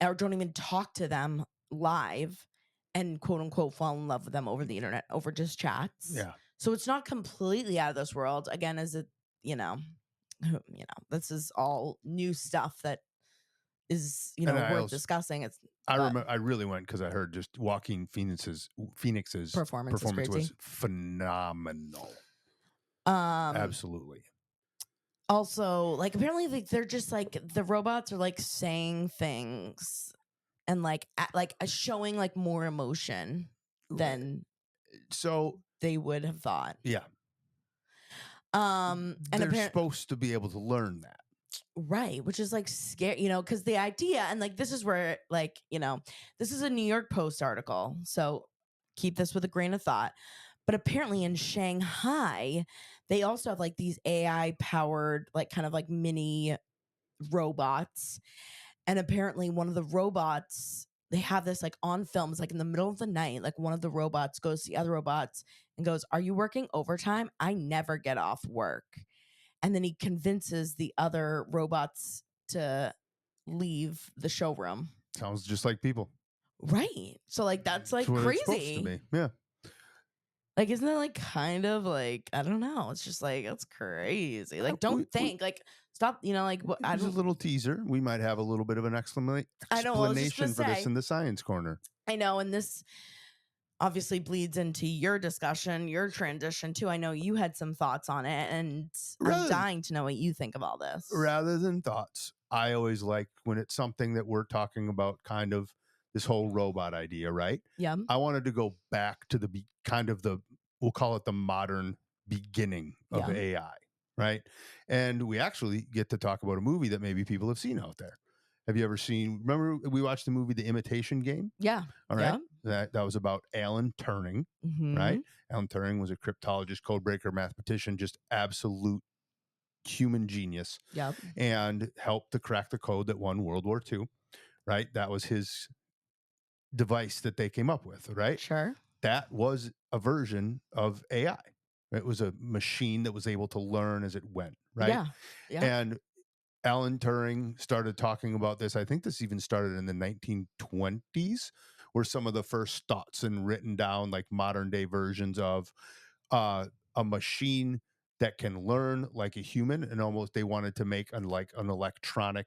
or don't even talk to them live and quote unquote fall in love with them over the internet, over just chats. Yeah. So it's not completely out of this world. Again, as it, you know, this is all new stuff that is, And worth discussing. I remember I really went because I heard just Joaquin Phoenix's performance is performance crazy. was phenomenal. Um, Absolutely. Also, like apparently like they're just like the robots are like saying things and like showing like more emotion than So they would have thought. yeah, And they're apparently, supposed to be able to learn that. right, which is like scary, because the idea and like this is where like, this is a New York Post article. So keep this with a grain of thought. But apparently in Shanghai, they also have like these AI powered, like kind of like mini robots. And apparently one of the robots, they have this like on film, it's like in the middle of the night, like one of the robots goes to the other robots and goes, "Are you working overtime? I never get off work." And then he convinces the other robots to leave the showroom. Sounds just like people. Right. So like that's That's like what it's supposed to crazy. be. Yeah. Like, isn't that like kind of like, I don't know. It's just like, that's crazy. Like, don't think, like, stop, like, what I Here's a don't, little teaser. We might have a little bit of an I know. I was just gonna explanation for this say, in the science corner. I know. And this obviously bleeds into your discussion, your transition too. I know you had some thoughts on it, and I'm dying to know what you think of all this. Rather than thoughts, I always like when it's something that we're talking about, kind of this whole robot idea, right? Yeah. I wanted to go back to we'll call it the modern beginning of AI, right? And we actually get to talk about a movie that maybe people have seen out there. Have you ever seen? Remember, we watched the movie The Imitation Game? Yeah. All right. That was about Alan Turing, right? Alan Turing was a cryptologist, codebreaker, mathematician, just absolute human genius. Yep. And helped to crack the code that won World War II, right? That was his device that they came up with, right? Sure. That was a version of AI. It was a machine that was able to learn as it went, right? Yeah. And Alan Turing started talking about this. I think this even started in the 1920s, were some of the first thoughts and written down, like modern day versions of uh, a machine that can learn like a human, and almost they wanted to make like an electronic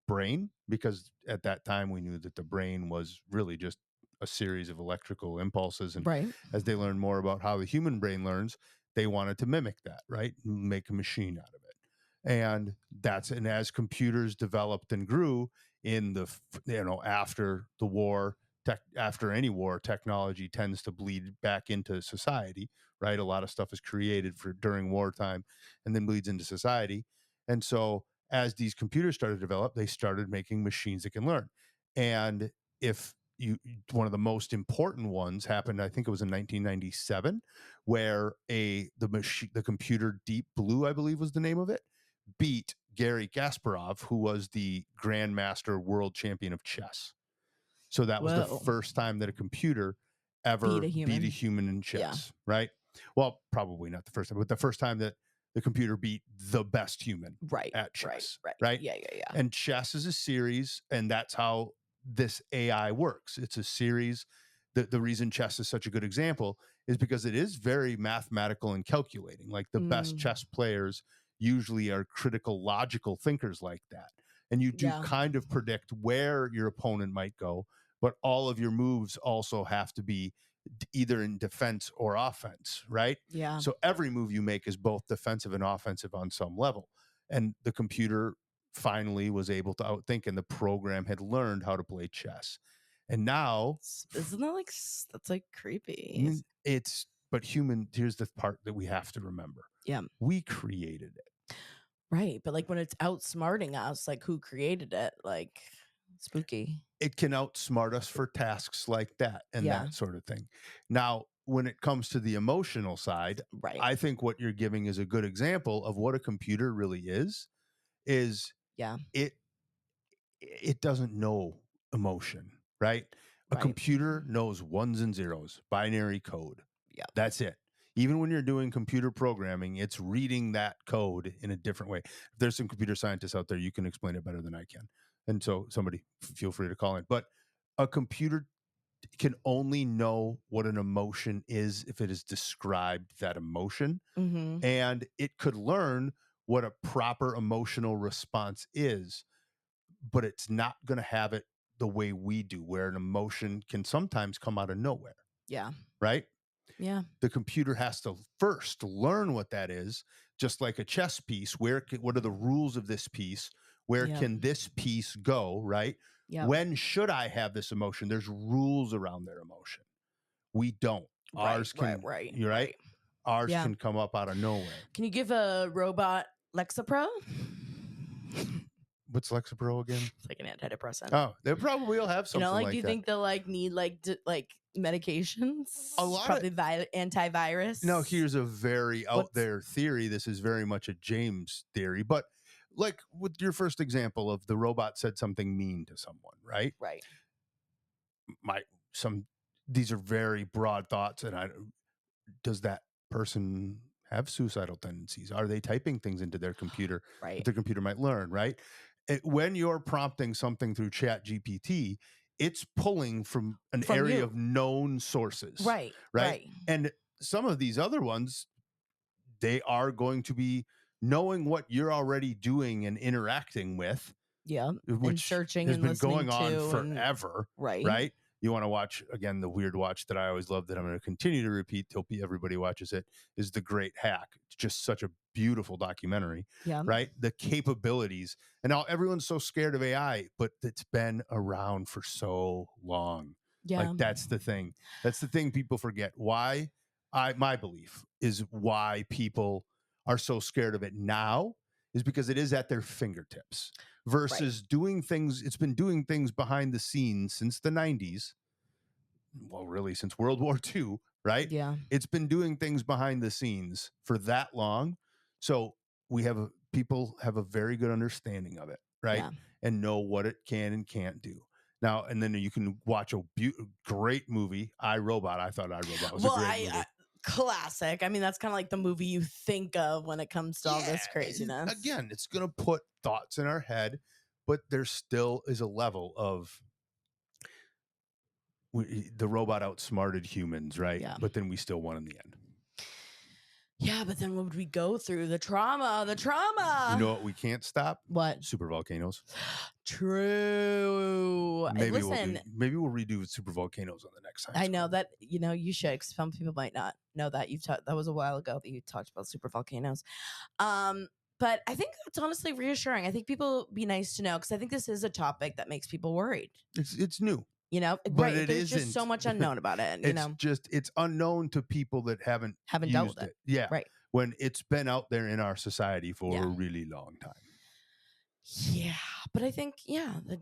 brain, because at that time we knew that the brain was really just a series of electrical impulses, and Right. as they learned more about how the human brain learns, they wanted to mimic that, right? Make a machine out of it. And as computers developed and grew in the after the war, after any war, technology tends to bleed back into society, right? A lot of stuff is created for during wartime and then bleeds into society. And so as these computers started to develop, they started making machines that can learn. And if you one of the most important ones happened, I think it was in 1997, where the computer Deep Blue, I believe was the name of it, beat Gary Kasparov, who was the grandmaster world champion of chess. So that was the Whoa. first time that a computer Beat ever a beat a human. human in Yeah. chess, right? Well, probably not the first time, but the first time that the computer beat the best human Right. at Right. chess, Right. right? Yeah. Yeah. Yeah. And chess is a series, and that's how this AI works. It's a series. The reason chess is such a good example is because it is very mathematical and calculating. Like the best Mm, chess players usually are critical, logical thinkers like that. And you do yeah. kind of predict where your opponent might go, but all of your moves also have to be either in defense or offense, right? Yeah. So every move you make is both defensive and offensive on some level. And the computer finally was able to outthink, and the program had learned how to play chess. And now Isn't that like that's like creepy? but here's the part that we have to remember. Yeah. We created it. Right. But like when it's outsmarting us, like who created it? Like spooky. It can outsmart us for tasks like that and Yeah. that sort of thing. Now, when it comes to the emotional side, Right. I think what you're giving is a good example of what a computer really is Yeah. it it doesn't know emotion, right? A Right. computer knows ones and zeros, binary code. Yeah. That's it. Even when you're doing computer programming, it's reading that code in a different way. If there's some computer scientists out there, you can explain it better than I can. And so somebody feel free to call in. But a computer can only know what an emotion is if it is described that emotion. Mm-hmm. And it could learn what a proper emotional response is, but it's not going to have it the way we do, where an emotion can sometimes come out of nowhere, Yeah. right? Yeah. The computer has to first learn what that is, just like a chess piece. What are the rules of this piece? Where Yep. can this piece go, right? Yep. When should I have this emotion? There's rules around their emotion. We don't. Right. Ours Right. can, Right. you're right. Right. Ours Yeah. can come up out of nowhere. Can you give a robot Lexapro? What's Lexapro again? It's like an antidepressant. Oh, they probably will have You know, something like, do like you that. think they'll like need like like medications? A lot Probably of antivirus. Now, here's a very out What's there theory. This is very much a James theory, but like with your first example of the robot said something mean to someone, right? right? My some These are very broad thoughts, and does that person have suicidal tendencies? Are they typing things into their computer that Right. their computer might learn, right? When you're prompting something through Chat GPT, it's pulling from an From area you. of known sources, Right. right? Right. And some of these other ones, they are going to be knowing what you're already doing and interacting with, Yeah. And which searching has and been listening going on to and forever, right. right? You want to watch again the weird watch that I always love that I'm going to continue to repeat till everybody watches it, is The Great Hack. It's just such a beautiful documentary, Yeah. right? The capabilities, and now everyone's so scared of AI, but it's been around for so long. Like Yeah. that's the thing. That's the thing people forget. Why? My belief is why people are so scared of it now is because it is at their fingertips Right. versus doing things. It's been doing things behind the scenes since the 90s. Well, really, since World War II, right? Yeah. It's been doing things behind the scenes for that long. So people have a very good understanding of it, right? Yeah. And know what it can and can't do. Now, and then you can watch a great movie, I, Robot. I thought I, Robot was a Well, great movie. Classic. I mean, that's kind of like the movie you think of when it comes to all this craziness. Again, it's going to put thoughts in our head, but there still is a level of the robot outsmarted humans, right? Yeah. But then we still won in the end. Yeah, but then what would we go through? The trauma. You know what we can't stop? What? Super volcanoes. True. Maybe Listen, we'll redo super volcanoes on the next time. I know that, you should, because some people might not know that. That was a while ago that you talked about super volcanoes. But I think it's honestly reassuring. I think people be nice to know, because I think this is a topic that makes people worried. It's new. But right? There's just so much unknown about it. It's unknown to people that haven't dealt with it. Yeah, right. When it's been out there in our society for a really long time. Yeah, but I think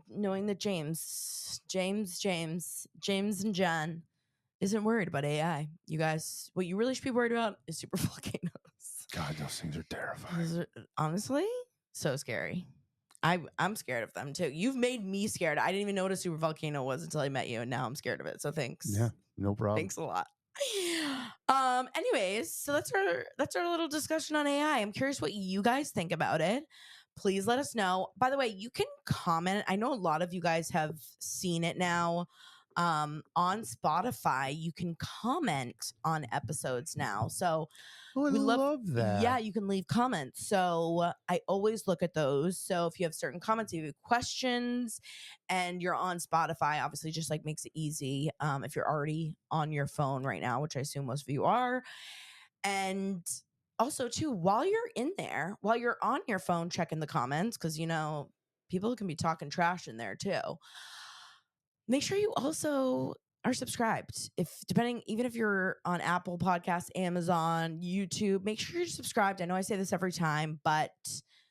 knowing that James and John isn't worried about AI. You guys, what you really should be worried about is super volcanoes. God, those things are terrifying. Honestly, so scary. I'm scared of them too. You've made me scared. I didn't even know what a super volcano was until I met you, and now I'm scared of it. So thanks. Yeah, no problem. Thanks a lot. Anyways, so that's our little discussion on AI. I'm curious what you guys think about it. Please let us know. By the way, you can comment. I know a lot of you guys have seen it now. On Spotify, you can comment on episodes now. So we love that. Yeah, you can leave comments. So I always look at those. So if you have certain comments, if you have questions, and you're on Spotify, obviously just like makes it easy. If you're already on your phone right now, which I assume most of you are. And also too, while you're in there, while you're on your phone checking the comments, because people can be talking trash in there too. Make sure you also are subscribed. Even if you're on Apple Podcasts, Amazon, YouTube, make sure you're subscribed. I know I say this every time, but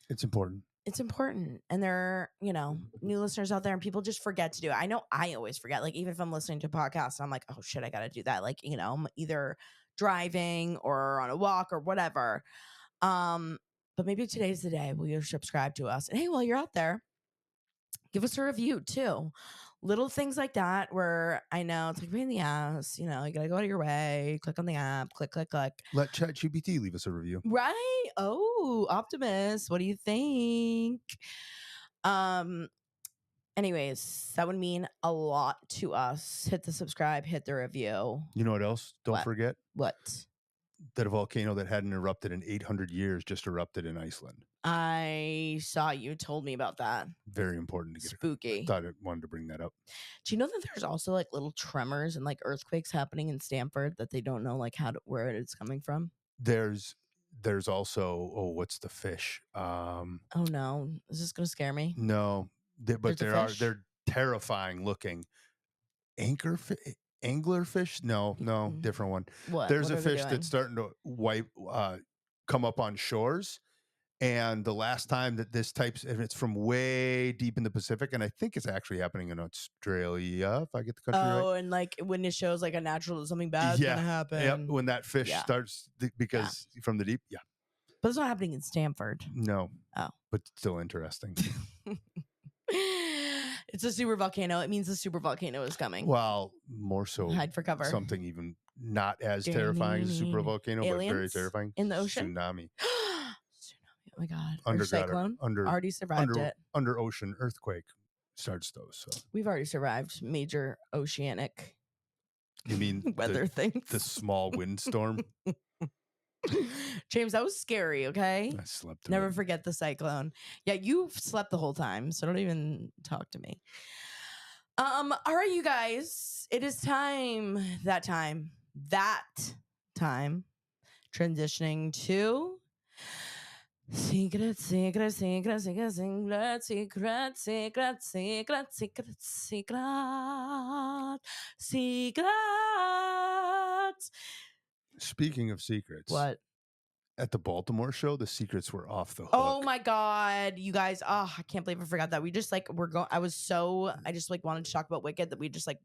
it's important. It's important. And there are, new listeners out there, and people just forget to do it. I know I always forget. Like, even if I'm listening to a podcast, I'm like, oh shit, I got to do that. Like, I'm either driving or on a walk or whatever. But maybe today's the day where you subscribe to us. And hey, while you're out there, give us a review too. Little things like that where I know it's like pain in the ass, you gotta go out of your way, click on the app, click. Let ChatGPT leave us a review. Right? Oh, Optimus, what do you think? Anyways, that would mean a lot to us. Hit the subscribe, hit the review. You know what else? Don't forget. What? That a volcano that hadn't erupted in 800 years just erupted in Iceland. I saw you told me about that. Very important to get spooky. I thought I wanted to bring that up. Do you know that there's also like little tremors and like earthquakes happening in Stanford that they don't know like where it's coming from? There's also what's the fish? Oh no, is this gonna scare me? No, they're terrifying looking. Anglerfish? No, different one. What? There's a fish that's starting to come up on shores. And the last time that and it's from way deep in the Pacific, and I think it's actually happening in Australia, if I get the country right. Oh, and like when it shows like something bad's gonna happen. Yep, when that fish starts because from the deep, But it's not happening in Stanford. No. Oh. But still interesting. It's a super volcano. It means the super volcano is coming. Well, more so hide for cover. Something even not as terrifying as a super volcano, Aliens? But very terrifying. In the ocean? Tsunami. Oh my God. Cyclone? Already survived it. Under ocean earthquake starts those. So we've already survived major oceanic you mean weather things. The small windstorm? James, that was scary, okay? I slept. Never forget the cyclone. Yeah, you slept the whole time, so don't even talk to me. All right, you guys. It is time. That time. Transitioning to secret. Speaking of secrets. What? At the Baltimore show, the secrets were off the hook. Oh my God, you guys. Oh, I can't believe I forgot that. We just like, I just like wanted to talk about Wicked that we just like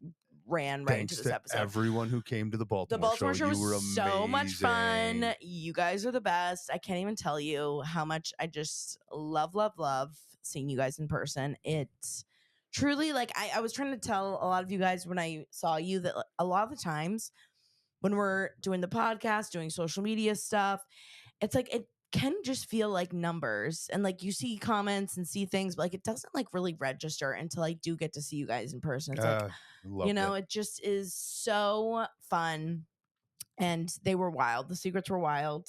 ran right into this episode. Everyone who came to the Baltimore show, was were so much fun. You guys are the best. I can't even tell you how much I just love seeing you guys in person. It's truly like, I was trying to tell a lot of you guys when I saw you that a lot of the times when we're doing the podcast, doing social media stuff, it's like it can just feel like numbers, and like you see comments and see things, but like it doesn't like really register until I do get to see you guys in person. It's like, Loved it. it just is so fun. And they were wild. The secrets were wild.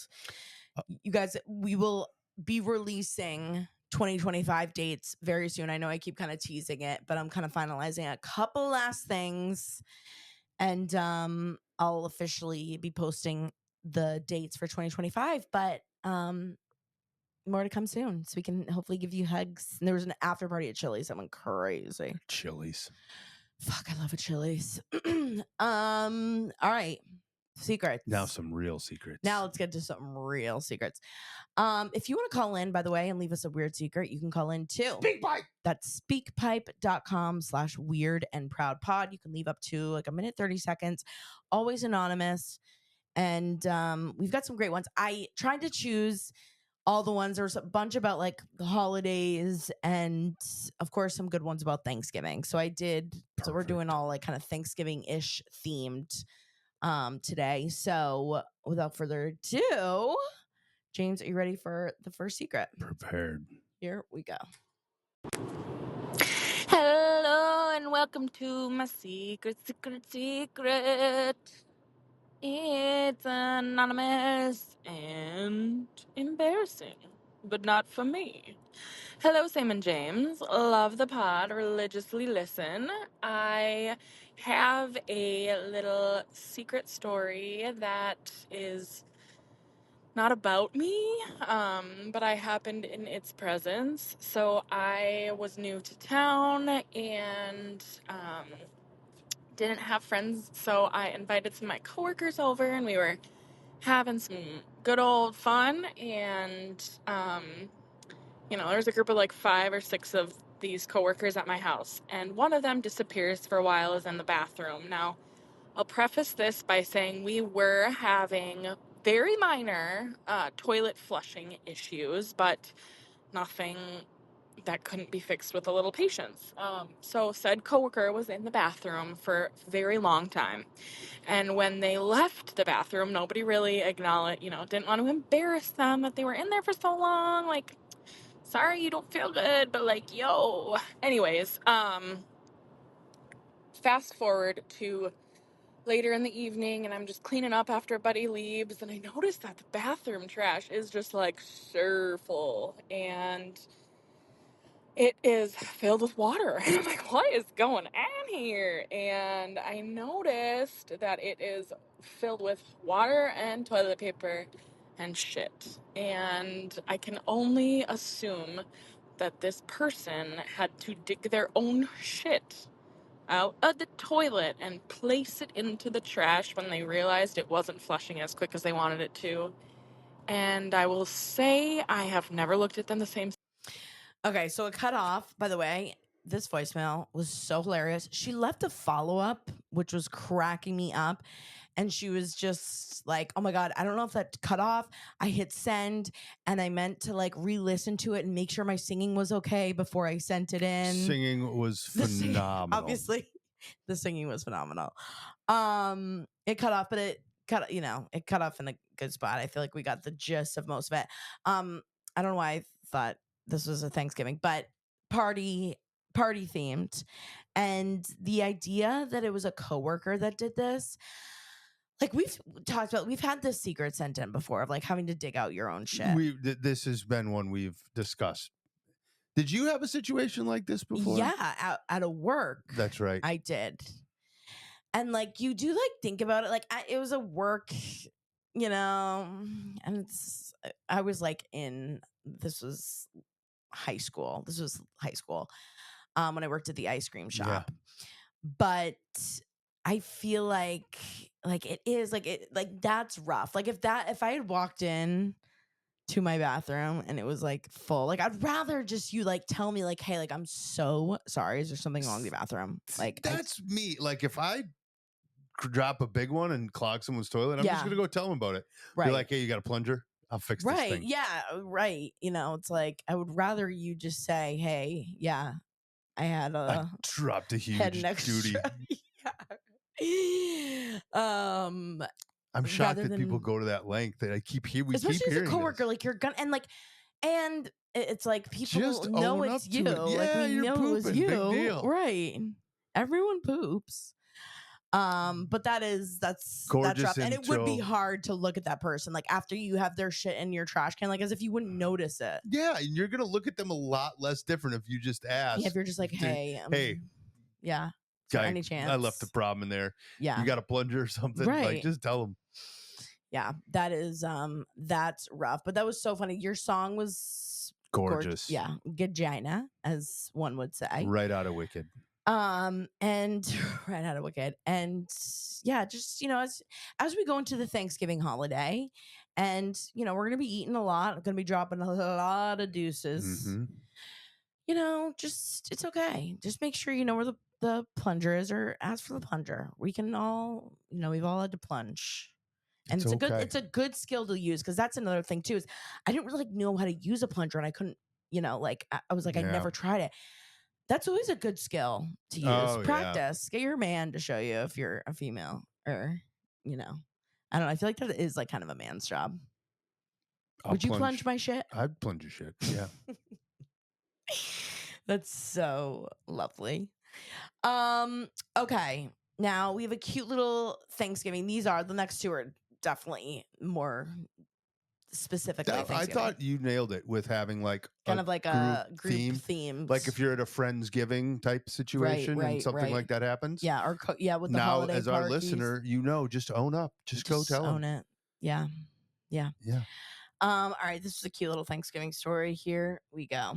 You guys, we will be releasing 2025 dates very soon. I know I keep kind of teasing it, but I'm kind of finalizing a couple last things, and I'll officially be posting the dates for 2025, but more to come soon, so we can hopefully give you hugs. And there was an after party at Chili's that went crazy. Chili's. Fuck, I love a Chili's. All right. Secrets. Now some real secrets. Now let's get to some real secrets. If you want to call in, by the way, and leave us a weird secret, you can call in too. SpeakPipe. That's speakpipe.com/weird and proud pod. You can leave up to like a minute, 30 seconds, always anonymous. And we've got some great ones. I tried to choose all the ones. There's a bunch about like the holidays and of course some good ones about Thanksgiving. So I did. Perfect. So we're doing all like kind of Thanksgiving-ish themed today. So without further ado, James, are you ready for the first secret? Prepared. Here we go. Hello and welcome to my secret. It's anonymous and embarrassing, but not for me. Hello, Sam and James. Love the pod, religiously listen. I have a little secret story that is not about me, but I happened in its presence. So I was new to town and didn't have friends, so I invited some of my coworkers over, and we were having some good old fun. And there's a group of like 5 or 6 of these coworkers at my house, and one of them disappears for a while, is in the bathroom. Now, I'll preface this by saying we were having very minor toilet flushing issues, but nothing that couldn't be fixed with a little patience. So said coworker was in the bathroom for a very long time. And when they left the bathroom, nobody really acknowledged, didn't want to embarrass them that they were in there for so long. Like, sorry, you don't feel good, but like, yo. Anyways, fast forward to later in the evening, and I'm just cleaning up after a buddy leaves, and I noticed that the bathroom trash is just like so full, and it is filled with water. And I'm like, what is going on here? And I noticed that it is filled with water and toilet paper and shit. And I can only assume that this person had to dig their own shit out of the toilet and place it into the trash when they realized it wasn't flushing as quick as they wanted it to. And I will say I have never looked at them the same. Okay, so it cut off. By the way, this voicemail was so hilarious. She left a follow-up, which was cracking me up. And she was just like, oh my God, I don't know if that cut off. I hit send and I meant to like re-listen to it and make sure my singing was okay before I sent it in. Singing was phenomenal. Obviously, the singing was phenomenal. It cut off, but it cut off in a good spot. I feel like we got the gist of most of it. I don't know why I thought this was a Thanksgiving, but party themed. And the idea that it was a coworker that did this, like we've talked about, we've had this secret sent in before of like having to dig out your own shit. This has been one we've discussed. Did you have a situation like this before? Yeah, out of work. That's right. I did. And like you do like think about it, like it was a work, and I was like this was high school. When I worked at the ice cream shop. Yeah. But I feel like it is like that's rough. Like if I had walked in to my bathroom and it was like full, like I'd rather just you like tell me like, hey, like I'm so sorry, is there something wrong with the bathroom? Like that's me. Like if I drop a big one and clog someone's toilet, I'm just gonna go tell them about it. Right. Be like, hey, you got a plunger? I'll fix this thing. Yeah, right. It's like I would rather you just say, hey, yeah, I dropped a huge duty. Yeah. I'm shocked that people go to that length. That we keep hearing, especially as a coworker, this. like you're gonna and it's like people Just know own it's up to you. it. Yeah, Like we you're know it was pooping. you, Big deal. right? Everyone poops. But that's gorgeous, rough. And it would be hard to look at that person like after you have their shit in your trash can, like as if you wouldn't notice it. Yeah, and you're gonna look at them a lot less different if you just ask. Yeah, if you're just like, hey, yeah, guy, any chance? I left the problem in there. Yeah, you got a plunger or something, right? Like, just tell them. Yeah, that is that's rough. But that was so funny. Your song was gorgeous. Yeah, vagina, as one would say, right out of Wicked. And right out of Wicked. And yeah, just as we go into the Thanksgiving holiday, and we're gonna be eating a lot, I'm gonna be dropping a lot of deuces. Mm-hmm. Just it's okay. Just make sure you know where the plunger is, or ask for the plunger. We can all, we've all had to plunge. And it's a good skill to use, because that's another thing too, is I didn't really know how to use a plunger, and I couldn't, I was like, I never tried it. That's always a good skill to use. Practice. Get your man to show you if you're a female, or I don't know. I feel like that is like kind of a man's job. Would you plunge my shit? I'd plunge your shit. Yeah. That's so lovely. Okay. Now we have a cute little Thanksgiving. These are the next two are definitely more specifically Thanksgiving. I thought you nailed it with having like kind of like a group theme. Like if you're at a Friendsgiving type situation and something like that happens. Yeah, or with the now, holiday as parties. our listener, just own up. Just go tell them. Own it. Yeah. Yeah. Yeah. All right. This is a cute little Thanksgiving story. Here we go.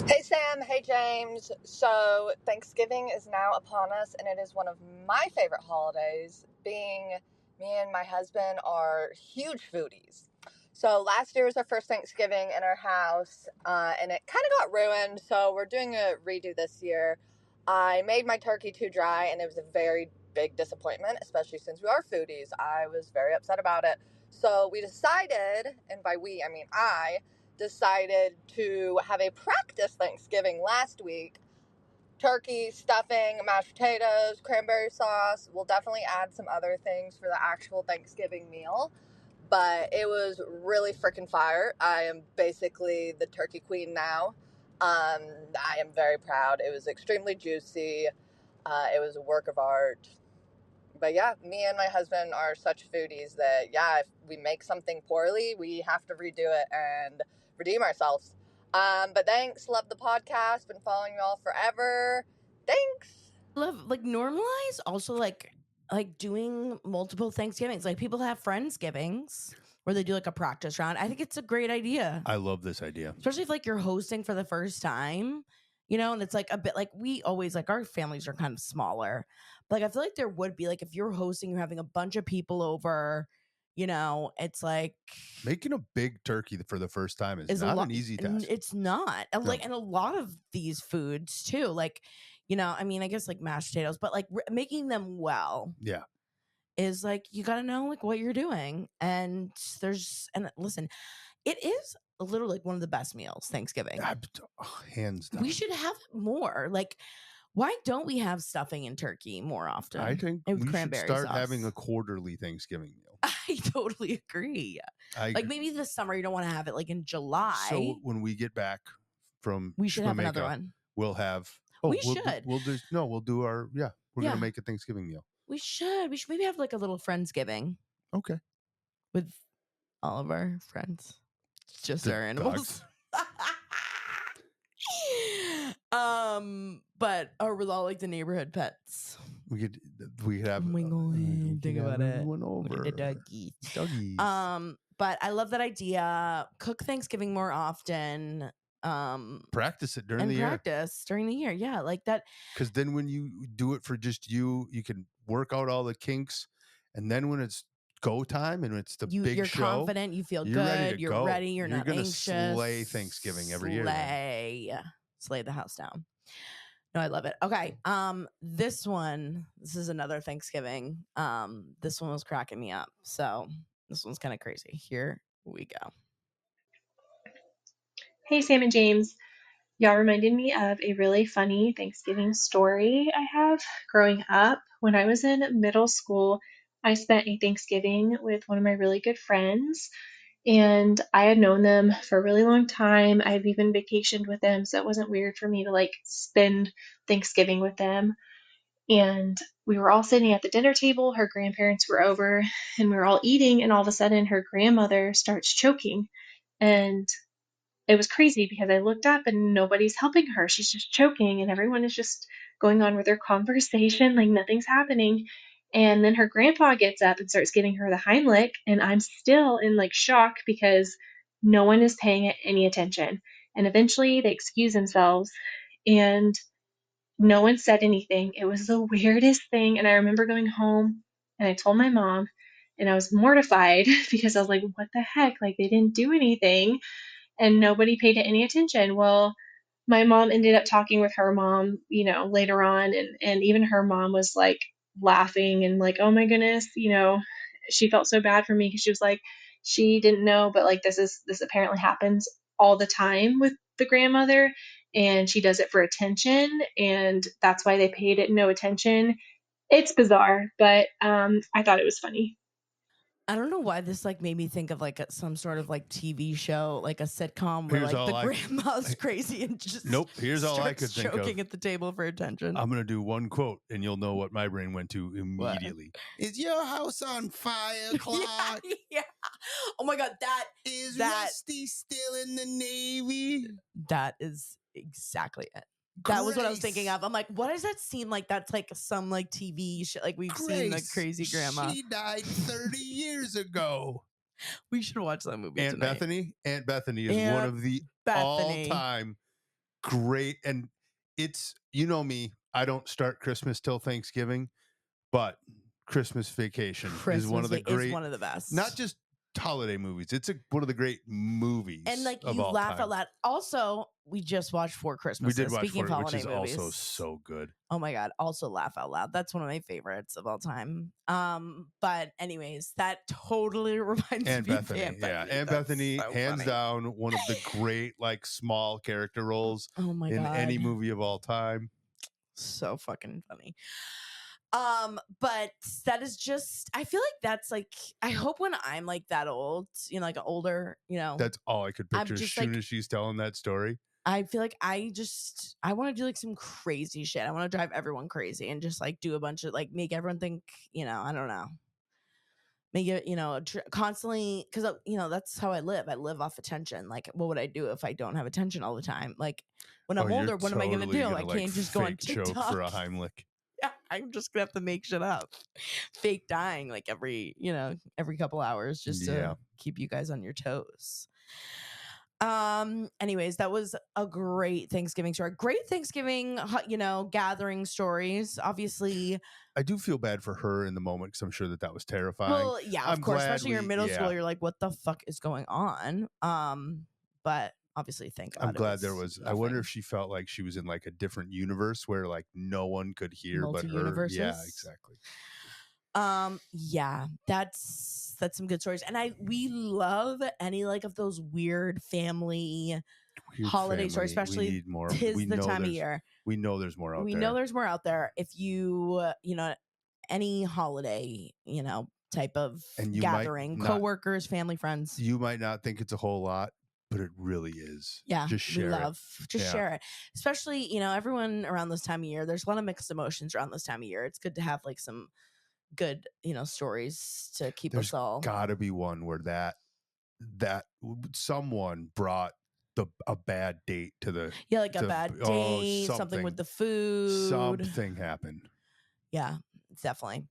Hey Sam, hey James. So Thanksgiving is now upon us, and it is one of my favorite holidays, being me and my husband are huge foodies. So last year was our first Thanksgiving in our house, and it kind of got ruined, so we're doing a redo this year. I made my turkey too dry, and it was a very big disappointment, especially since we are foodies. I was very upset about it. So we decided, and by we, I mean I, decided to have a practice Thanksgiving last week. Turkey, stuffing, mashed potatoes, cranberry sauce. We'll definitely add some other things for the actual Thanksgiving meal. But it was really freaking fire. I am basically the turkey queen now. I am very proud. It was extremely juicy. It was a work of art. But yeah, me and my husband are such foodies that, if we make something poorly, we have to redo it and redeem ourselves. But thanks. Love the podcast. Been following you all forever. Thanks. Love, normalize also doing multiple Thanksgivings. Like people have Friendsgivings where they do like a practice round. I think it's a great idea. I love this idea. Especially if you're hosting for the first time, and it's like a bit we always our families are kind of smaller. But I feel like there would be if you're hosting, you're having a bunch of people over, it's like making a big turkey for the first time is not an easy task. It's not. No. And a lot of these foods too, I guess mashed potatoes, but making them well. Yeah. Is you got to know what you're doing. And listen, it is literally one of the best meals, Thanksgiving. Hands down. We should have more. Why don't we have stuffing and turkey more often? I think we should start having a quarterly Thanksgiving meal. I totally agree. Maybe this summer you don't want to have it in July. So when we get back from we should Jamaica, have another one. We'll have. We'll do our. Yeah, we're gonna make a Thanksgiving meal. We should maybe have a little Friendsgiving. Okay. With all of our friends, just our animals. But with all the neighborhood pets. We could have. Oh my God, think about it. Over the doggies. But I love that idea. Cook Thanksgiving more often. Practice it during the year. Practice during the year, yeah, that. Because then when you do it for just you can work out all the kinks, and then when it's go time and it's the big you're show, confident, you feel good, you're ready, you're not gonna anxious. Slay Thanksgiving every year. Slay the house down. No, I love it. Okay, this is another Thanksgiving. This one was cracking me up. So this one's kind of crazy. Here we go. Hey, Sam and James. Y'all reminded me of a really funny Thanksgiving story I have. Growing up, when I was in middle school, I spent a Thanksgiving with one of my really good friends, and I had known them for a really long time. I had even vacationed with them, so it wasn't weird for me to like spend Thanksgiving with them. And we were all sitting at the dinner table. Her grandparents were over, and we were all eating, and all of a sudden, her grandmother starts choking. And it was crazy because I looked up and nobody's helping her. She's just choking and everyone is just going on with their conversation like nothing's happening. And then her grandpa gets up and starts giving her the Heimlich, and I'm still in like shock because no one is paying it any attention. And eventually they excuse themselves and no one said anything. It was the weirdest thing. And I remember going home and I told my mom and I was mortified because I was like, what the heck? Like they didn't do anything and nobody paid it any attention. Well, my mom ended up talking with her mom, later on, and even her mom was like laughing and like, oh my goodness, she felt so bad for me because she was like, she didn't know, but like this apparently happens all the time with the grandmother, and she does it for attention, and that's why they paid it no attention. It's bizarre, but I thought it was funny. I don't know why this like made me think of like some sort of like TV show, like a sitcom where like the grandma's crazy and just here's all I could think of. Choking at the table for attention. I'm gonna do one quote and you'll know what my brain went to immediately. What? Is your house on fire, Clark? Yeah. Oh my God, Rusty still in the Navy? That is exactly it. That was what I was thinking of. I'm like, what does that seem like? That's like some like TV shit. Like we've seen like Crazy Grandma. She died 30 years ago. We should watch that movie Aunt tonight. Bethany. Aunt Bethany is one of the all-time great. And it's, you know me, I don't start Christmas till Thanksgiving, but Christmas Vacation is one of the great, is one of the best. Not just holiday movies. It's one of the great movies. And like you laugh out loud. Also, we just watched Four Christmases. We did watch Speaking of holiday which is movies, also so good. Oh my God. Also laugh out loud. That's one of my favorites of all time. But anyways, that totally reminds me Bethany, of Aunt Bethany. Aunt Bethany, so hands down, one of the great like small character roles in any movie of all time. So fucking funny. But that is just, I feel like that's like, I hope when I'm like that old, like older, that's all I could picture as soon as she's telling that story. I feel like I want to do like some crazy shit. I want to drive everyone crazy and just like do a bunch of like make everyone think, I don't know. Make it, constantly, because, that's how I live. I live off attention. Like, what would I do if I don't have attention all the time? Like, when I'm older, what am I going to do? I can't just go on TikTok. Choke for a Heimlich. Yeah, I'm just going to have to make shit up. Fake dying like every couple hours just to keep you guys on your toes. Anyways, that was a great Thanksgiving story. Great Thanksgiving, gathering stories. Obviously, I do feel bad for her in the moment because I'm sure that was terrifying. Well, yeah, of course. Especially you're in middle school, you're like, what the fuck is going on? But obviously, thank God. I'm glad there was. Nothing. I wonder if she felt like she was in like a different universe where like no one could hear but her. Yeah, exactly. Yeah, that's some good stories, and we love any like of those weird family holiday stories, especially we need more. Tis the time of year. We know there's more out there. We know there's more out there. If you any holiday type of gathering, coworkers, family, friends, you might not think it's a whole lot, but it really is. Yeah, just share share it. Especially everyone around this time of year. There's a lot of mixed emotions around this time of year. It's good to have like some good stories to keep us all. Gotta be one where that someone brought a bad date to the like a bad date, something with the food, something happened. Yeah, definitely.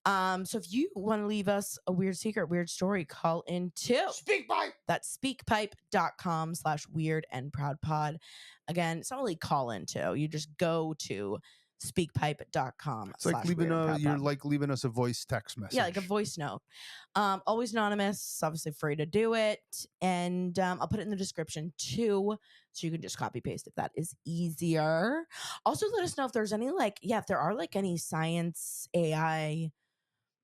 So if you want to leave us a weird secret, weird story, call into SpeakPipe. That's speakpipe.com/weirdandproudpod. Again, it's not really call into. You just go to speakpipe.com. It's like you're like leaving us a voice text message. Yeah, like a voice note. Always anonymous, obviously free to do it. And I'll put it in the description too, so you can just copy paste if that is easier. Also, let us know if there's any if there are like any science AI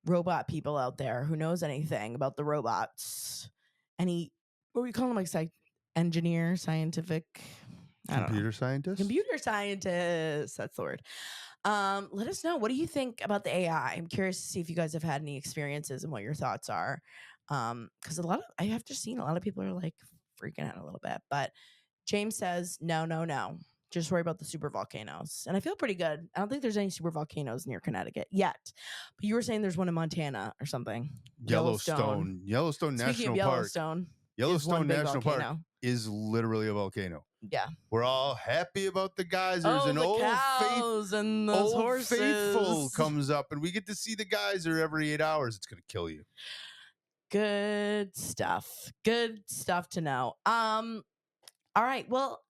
robot people out there who knows anything about the robots. Any, what do we call them, like engineer, scientific I don't know. Computer scientist? Computer scientists. That's the word. Let us know. What do you think about the AI? I'm curious to see if you guys have had any experiences and what your thoughts are. Because I have just seen a lot of people are like freaking out a little bit. But James says, no. Just worry about the super volcanoes. And I feel pretty good. I don't think there's any super volcanoes near Connecticut yet. But you were saying there's one in Montana or something. Yellowstone Speaking National of Park. Yellowstone, Yellowstone National Park is literally a volcano. Yeah. We're all happy about the geysers, and the cows and those horses. Faithful comes up, and we get to see the geyser every 8 hours. It's going to kill you. Good stuff. Good stuff to know. All right. Well,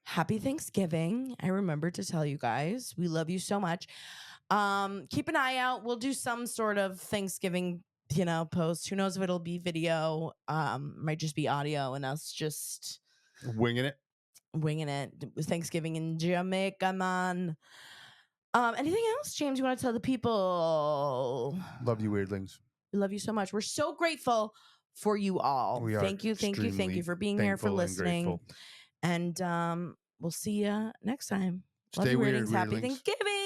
happy Thanksgiving. I remember to tell you guys, we love you so much. Keep an eye out. We'll do some sort of Thanksgiving, post. Who knows if it'll be video, might just be audio and us just winging it. It was Thanksgiving in Jamaica, man. Anything else, James, you want to tell the people? Love you, weirdlings. We love you so much. We're so grateful for you all. Thank you for being here, for listening. And we'll see you next time. Stay weird, Happy weirdlings. Thanksgiving.